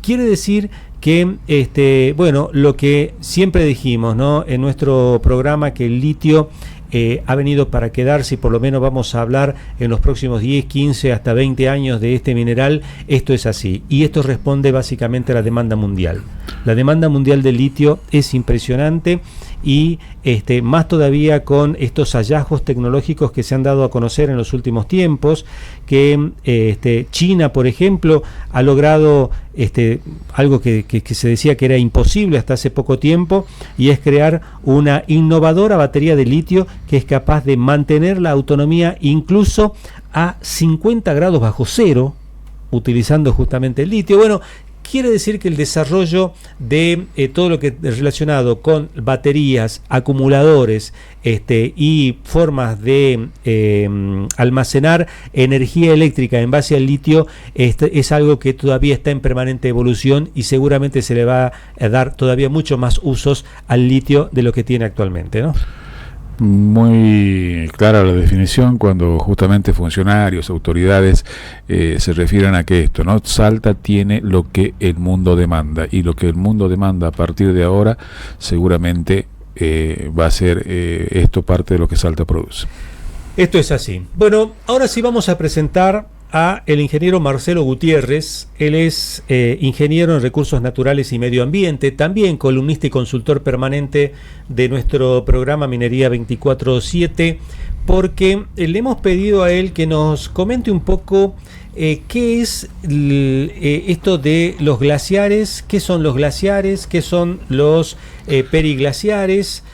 Quiere decir que, bueno, lo que siempre dijimos, ¿no?, en nuestro programa, que el litio ha venido para quedarse y por lo menos vamos a hablar en los próximos 10, 15, hasta 20 años de este mineral. Esto es así y esto responde básicamente a la demanda mundial. La demanda mundial de litio es impresionante y más todavía con estos hallazgos tecnológicos que se han dado a conocer en los últimos tiempos, que China, por ejemplo, ha logrado algo que se decía que era imposible hasta hace poco tiempo, y es crear una innovadora batería de litio que es capaz de mantener la autonomía incluso a 50 grados bajo cero, utilizando justamente el litio. Bueno, quiere decir que el desarrollo de todo lo que es relacionado con baterías, acumuladores y formas de almacenar energía eléctrica en base al litio es algo que todavía está en permanente evolución y seguramente se le va a dar todavía mucho más usos al litio de lo que tiene actualmente, ¿no? Muy clara la definición cuando justamente funcionarios, autoridades se refieren a que esto, ¿no? Salta tiene lo que el mundo demanda, y lo que el mundo demanda a partir de ahora seguramente va a ser esto parte de lo que Salta produce. Esto es así. Bueno, ahora sí vamos a presentar a el ingeniero Marcelo Gutiérrez. Él es ingeniero en recursos naturales y medio ambiente, también columnista y consultor permanente de nuestro programa Minería 24/7, porque le hemos pedido a él que nos comente un poco qué es esto de los glaciares, qué son los glaciares, qué son los periglaciares,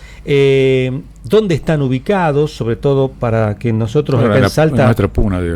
dónde están ubicados, sobre todo para que nosotros acá en Salta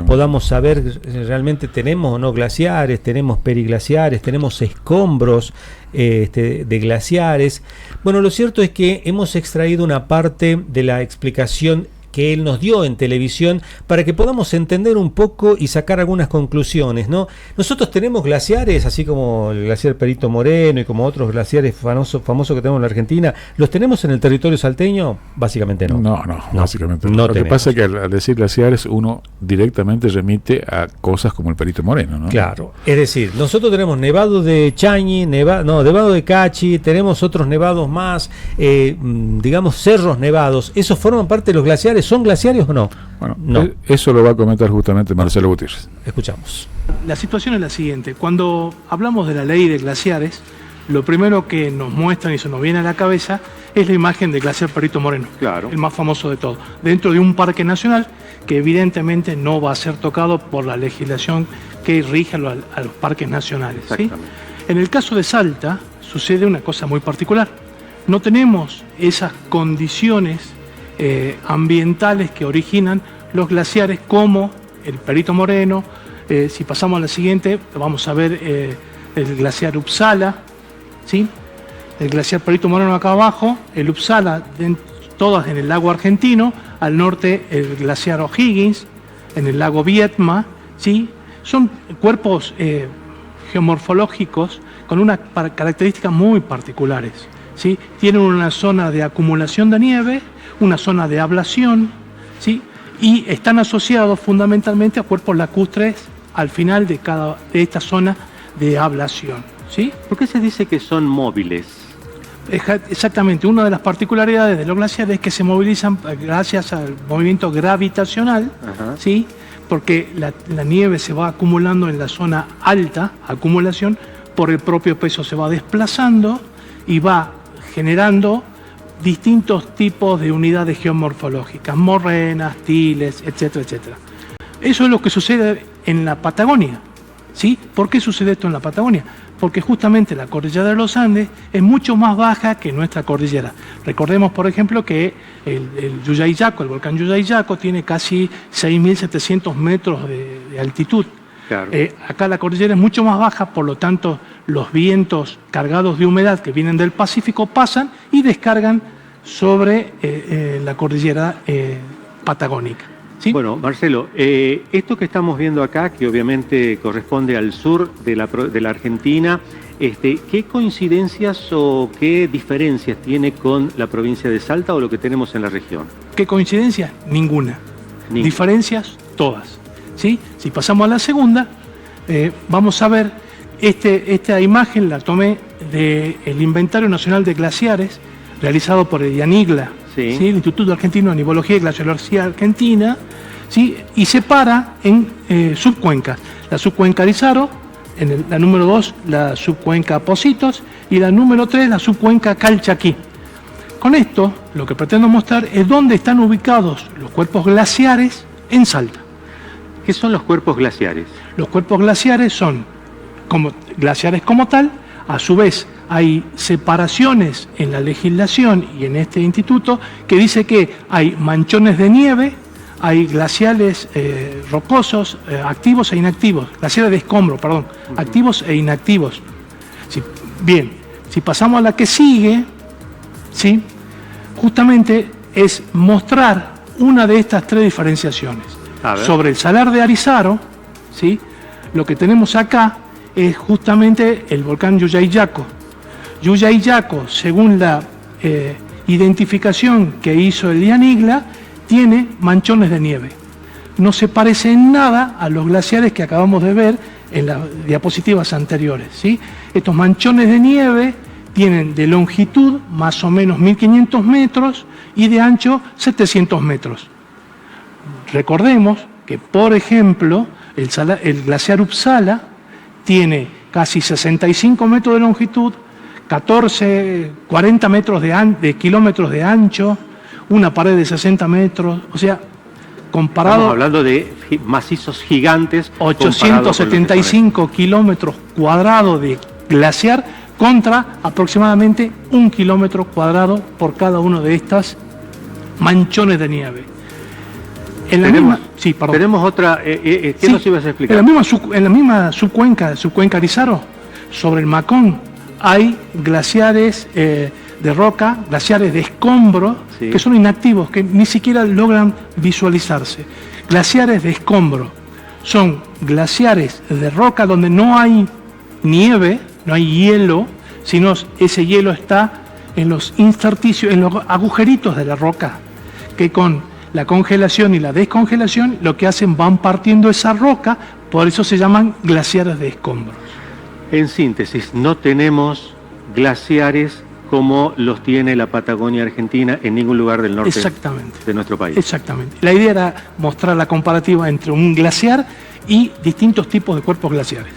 podamos saber realmente tenemos o no glaciares, tenemos periglaciares, tenemos escombros de glaciares. Bueno, lo cierto es que hemos extraído una parte de la explicación que él nos dio en televisión para que podamos entender un poco y sacar algunas conclusiones, ¿no? Nosotros tenemos glaciares, así como el glaciar Perito Moreno y como otros glaciares famosos que tenemos en la Argentina. ¿Los tenemos en el territorio salteño? Básicamente no. No, básicamente no. Lo que pasa es que al decir glaciares uno directamente remite a cosas como el Perito Moreno, ¿no? Claro, es decir, nosotros tenemos nevado de Chañi, nevado de Cachi, tenemos otros nevados más, digamos cerros nevados. ¿Esos forman parte de los glaciares? ¿Son glaciares o no? Bueno, no. Eso lo va a comentar justamente Marcelo Gutiérrez. Escuchamos. La situación es la siguiente. Cuando hablamos de la ley de glaciares, lo primero que nos muestran y se nos viene a la cabeza es la imagen del glaciar Perito Moreno, claro, el más famoso de todos, dentro de un parque nacional que evidentemente no va a ser tocado por la legislación que rige a los parques nacionales, ¿sí? En el caso de Salta sucede una cosa muy particular. No tenemos esas condiciones ambientales que originan los glaciares como el Perito Moreno. Si pasamos a la siguiente, vamos a ver el glaciar Uppsala, ¿sí? El glaciar Perito Moreno acá abajo, el Uppsala, todas en el lago Argentino, al norte el glaciar O'Higgins, en el lago Viedma, ¿sí? Son cuerpos geomorfológicos con unas características muy particulares, ¿sí? Tienen una zona de acumulación de nieve, una zona de ablación, ¿sí? Y están asociados fundamentalmente a cuerpos lacustres al final de esta zona de ablación, ¿sí? ¿Por qué se dice que son móviles? Exactamente, una de las particularidades de los glaciares es que se movilizan gracias al movimiento gravitacional, ¿sí? Porque la nieve se va acumulando en la zona alta, acumulación, por el propio peso se va desplazando y va generando distintos tipos de unidades geomorfológicas, morrenas, tiles, etcétera, etcétera. Eso es lo que sucede en la Patagonia, ¿sí? ¿Por qué sucede esto en la Patagonia? Porque justamente la cordillera de los Andes es mucho más baja que nuestra cordillera. Recordemos, por ejemplo, que el Yuyayaco, el volcán Yuyayaco, tiene casi 6.700 metros de altitud. Claro. Acá la cordillera es mucho más baja, por lo tanto los vientos cargados de humedad que vienen del Pacífico pasan y descargan sobre la cordillera patagónica. ¿Sí? Bueno, Marcelo, esto que estamos viendo acá, que obviamente corresponde al sur de la Argentina, ¿qué coincidencias o qué diferencias tiene con la provincia de Salta o lo que tenemos en la región? ¿Qué coincidencias? Ninguna. Diferencias, todas. ¿Sí? Si pasamos a la segunda, vamos a ver, esta imagen la tomé del Inventario Nacional de Glaciares, realizado por el IANIGLA, ¿sí? El Instituto Argentino de Nivología y Glaciología Argentina, ¿sí? Y separa en subcuencas. La subcuenca Arizaro, la número 2, la subcuenca Pocitos, y la número 3, la subcuenca Calchaquí. Con esto, lo que pretendo mostrar es dónde están ubicados los cuerpos glaciares en Salta. ¿Qué son los cuerpos glaciares? Los cuerpos glaciares son glaciares como tal. A su vez, hay separaciones en la legislación y en este instituto que dice que hay manchones de nieve, hay glaciales rocosos, activos e inactivos, glaciares de escombro, perdón, activos e inactivos. Bien, si pasamos a la que sigue, ¿sí? Justamente es mostrar una de estas tres diferenciaciones. Sobre el salar de Arizaro, ¿sí? Lo que tenemos acá es justamente el volcán Yuyayaco. Yuyayaco, según la identificación que hizo el IANIGLA, tiene manchones de nieve. No se parece en nada a los glaciares que acabamos de ver en las diapositivas anteriores, ¿sí? Estos manchones de nieve tienen de longitud más o menos 1.500 metros y de ancho 700 metros. Recordemos que, por ejemplo, el glaciar Uppsala tiene casi 65 metros de longitud, 40 metros de kilómetros de ancho, una pared de 60 metros, o sea, comparado... Estamos hablando de macizos gigantes. 875 kilómetros cuadrados de glaciar contra aproximadamente 1 kilómetro cuadrado por cada uno de estas manchones de nieve. Tenemos otra... ¿Qué nos ibas a explicar? En la misma subcuenca Arizaro, sobre el Macón, hay glaciares de roca, glaciares de escombro, que son inactivos, que ni siquiera logran visualizarse. Glaciares de escombro son glaciares de roca donde no hay nieve, no hay hielo, sino ese hielo está en los intersticios, en los agujeritos de la roca, que con la congelación y la descongelación lo que hacen, van partiendo esa roca, por eso se llaman glaciares de escombros. En síntesis, no tenemos glaciares como los tiene la Patagonia Argentina en ningún lugar del norte de nuestro país. Exactamente. La idea era mostrar la comparativa entre un glaciar y distintos tipos de cuerpos glaciares.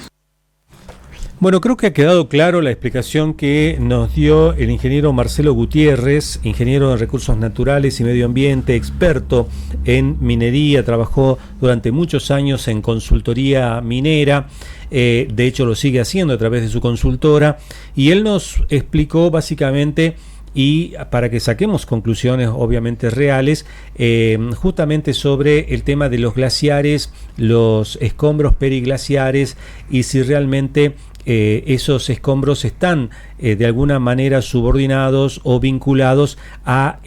Bueno, creo que ha quedado claro la explicación que nos dio el ingeniero Marcelo Gutiérrez, ingeniero de Recursos Naturales y Medio Ambiente, experto en minería, trabajó durante muchos años en consultoría minera, de hecho lo sigue haciendo a través de su consultora, y él nos explicó básicamente, y para que saquemos conclusiones obviamente reales, justamente sobre el tema de los glaciares, los escombros periglaciares, y si realmente esos escombros están de alguna manera subordinados o vinculados a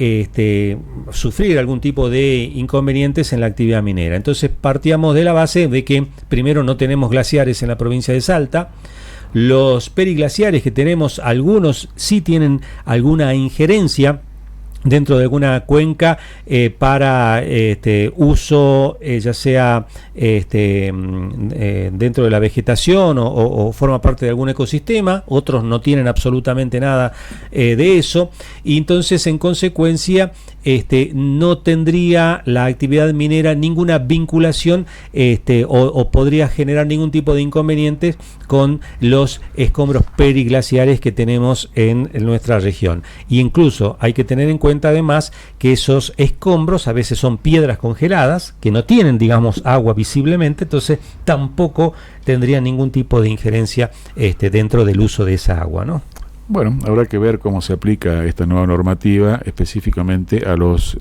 sufrir algún tipo de inconvenientes en la actividad minera. Entonces partíamos de la base de que primero no tenemos glaciares en la provincia de Salta. Los periglaciares que tenemos, algunos sí tienen alguna injerencia dentro de alguna cuenca para uso, ya sea dentro de la vegetación o forma parte de algún ecosistema. Otros no tienen absolutamente nada de eso, y entonces en consecuencia no tendría la actividad minera ninguna vinculación o podría generar ningún tipo de inconvenientes con los escombros periglaciares que tenemos en nuestra región. Y incluso hay que tener en cuenta además que esos escombros a veces son piedras congeladas que no tienen, digamos, agua visiblemente, entonces tampoco tendría ningún tipo de injerencia dentro del uso de esa agua, ¿no? Bueno, habrá que ver cómo se aplica esta nueva normativa específicamente a los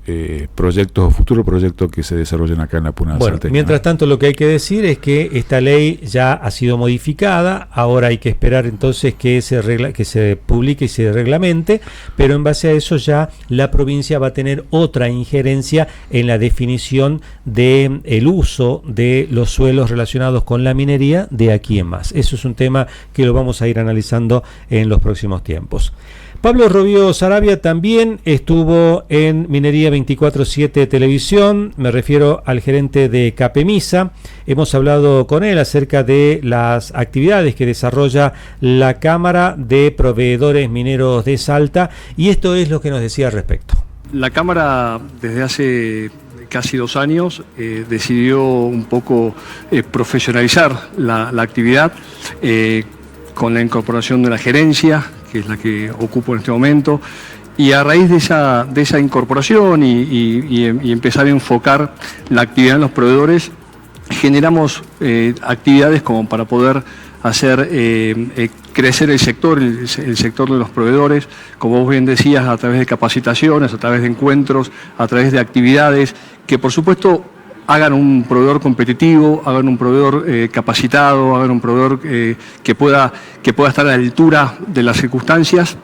proyectos o futuros proyectos que se desarrollen acá en la Puna Salteña. Mientras tanto, lo que hay que decir es que esta ley ya ha sido modificada, ahora hay que esperar entonces que se publique y se reglamente, pero en base a eso ya la provincia va a tener otra injerencia en la definición del uso de los suelos relacionados con la minería de aquí en más. Eso es un tema que lo vamos a ir analizando en los próximos tiempos. Pablo Robio Sarabia también estuvo en Minería 24/7 Televisión, me refiero al gerente de Capemisa. Hemos hablado con él acerca de las actividades que desarrolla la Cámara de Proveedores Mineros de Salta, y esto es lo que nos decía al respecto. La Cámara desde hace casi 2 años decidió un poco profesionalizar la actividad con la incorporación de la gerencia, que es la que ocupo en este momento, y a raíz de esa incorporación y empezar a enfocar la actividad en los proveedores, generamos actividades como para poder hacer crecer el sector de los proveedores, como vos bien decías, a través de capacitaciones, a través de encuentros, a través de actividades que por supuesto hagan un proveedor competitivo, hagan un proveedor capacitado, hagan un proveedor que pueda estar a la altura de las circunstancias,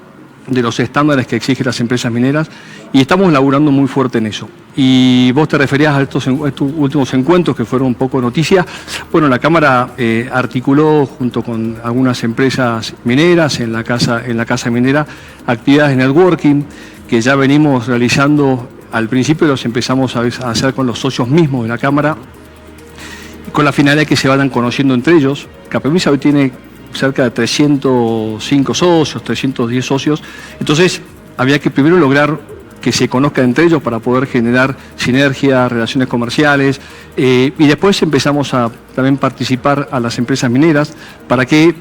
de los estándares que exigen las empresas mineras, y estamos laburando muy fuerte en eso. Y vos te referías a estos últimos encuentros que fueron un poco noticia. Bueno, la Cámara articuló junto con algunas empresas mineras en la casa minera actividades de networking que ya venimos realizando. Al principio los empezamos a hacer con los socios mismos de la Cámara, con la finalidad de que se vayan conociendo entre ellos. Capemisa hoy tiene cerca de 305 socios, 310 socios, entonces había que primero lograr que se conozcan entre ellos para poder generar sinergia, relaciones comerciales, y después empezamos a también participar a las empresas mineras para que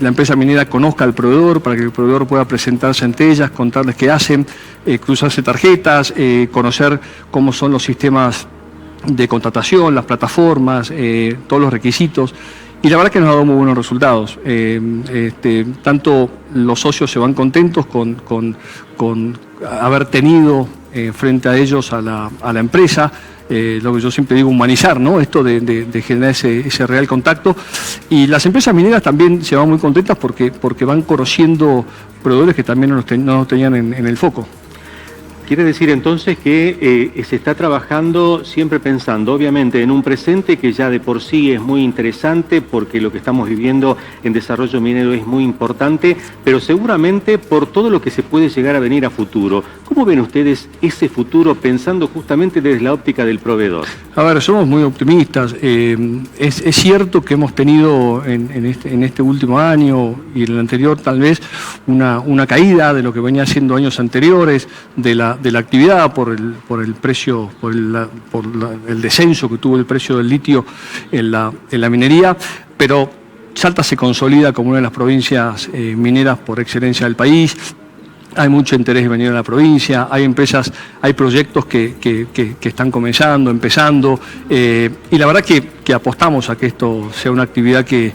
la empresa minera conozca al proveedor, para que el proveedor pueda presentarse ante ellas, contarles qué hacen, cruzarse tarjetas, conocer cómo son los sistemas de contratación, las plataformas, todos los requisitos. Y la verdad que nos ha dado muy buenos resultados. Tanto los socios se van contentos con haber tenido frente a ellos a la empresa, lo que yo siempre digo, humanizar, ¿no? Esto de generar ese real contacto. Y las empresas mineras también se van muy contentas porque van conociendo proveedores que también no nos tenían en el foco. Quiere decir entonces que se está trabajando siempre pensando, obviamente, en un presente que ya de por sí es muy interesante, porque lo que estamos viviendo en desarrollo minero es muy importante, pero seguramente por todo lo que se puede llegar a venir a futuro. ¿Cómo ven ustedes ese futuro pensando justamente desde la óptica del proveedor? A ver, somos muy optimistas. Es cierto que hemos tenido en este último año y en el anterior tal vez una caída de lo que venía siendo años anteriores, de la actividad por el precio, por el descenso que tuvo el precio del litio en la minería, pero Salta se consolida como una de las provincias mineras por excelencia del país. Hay mucho interés en venir a la provincia, hay empresas, hay proyectos que están comenzando, empezando, y la verdad que apostamos a que esto sea una actividad que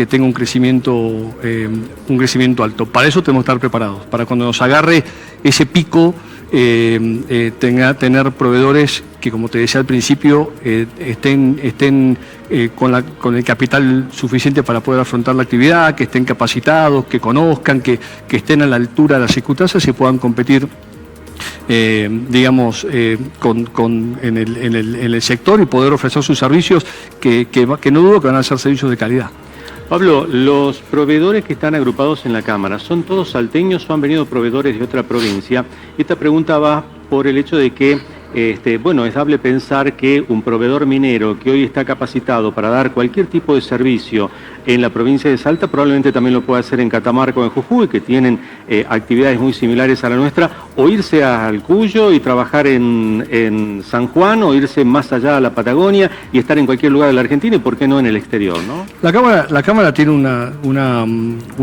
tenga un crecimiento alto. Para eso tenemos que estar preparados, para cuando nos agarre ese pico, tener proveedores que, como te decía al principio, estén con el capital suficiente para poder afrontar la actividad, que estén capacitados, que conozcan, que estén a la altura de las circunstancias y puedan competir en el sector y poder ofrecer sus servicios que no dudo que van a ser servicios de calidad. Pablo, los proveedores que están agrupados en la Cámara, ¿son todos salteños o han venido proveedores de otra provincia? Esta pregunta va por el hecho de que, es dable pensar que un proveedor minero que hoy está capacitado para dar cualquier tipo de servicio en la provincia de Salta, probablemente también lo pueda hacer en Catamarca o en Jujuy, que tienen actividades muy similares a la nuestra, o irse al Cuyo y trabajar en San Juan, o irse más allá a la Patagonia y estar en cualquier lugar de la Argentina, y por qué no en el exterior, ¿no? La Cámara tiene una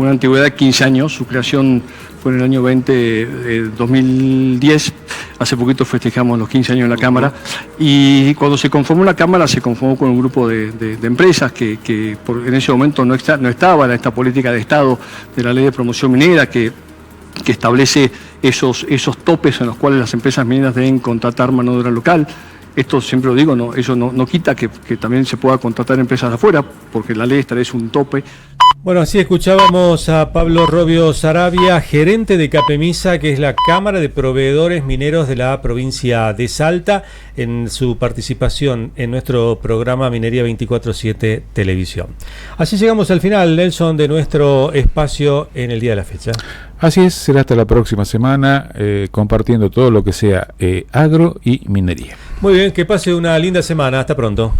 antigüedad de 15 años, su creación fue en el año 2010, hace poquito festejamos los 15 años de la Cámara, y cuando se conformó la Cámara se conformó con un grupo de empresas que en ese momento no estaba en esta política de Estado de la Ley de Promoción Minera que establece esos topes en los cuales las empresas mineras deben contratar mano de obra local. Esto siempre lo digo, eso no quita que también se pueda contratar empresas de afuera, porque la ley establece un tope. Bueno, así escuchábamos a Pablo Robio Saravia, gerente de Capemisa, que es la Cámara de Proveedores Mineros de la provincia de Salta, en su participación en nuestro programa Minería 24/7 Televisión. Así llegamos al final, Nelson, de nuestro espacio en el día de la fecha. Así es, será hasta la próxima semana compartiendo todo lo que sea agro y minería. Muy bien, que pase una linda semana. Hasta pronto.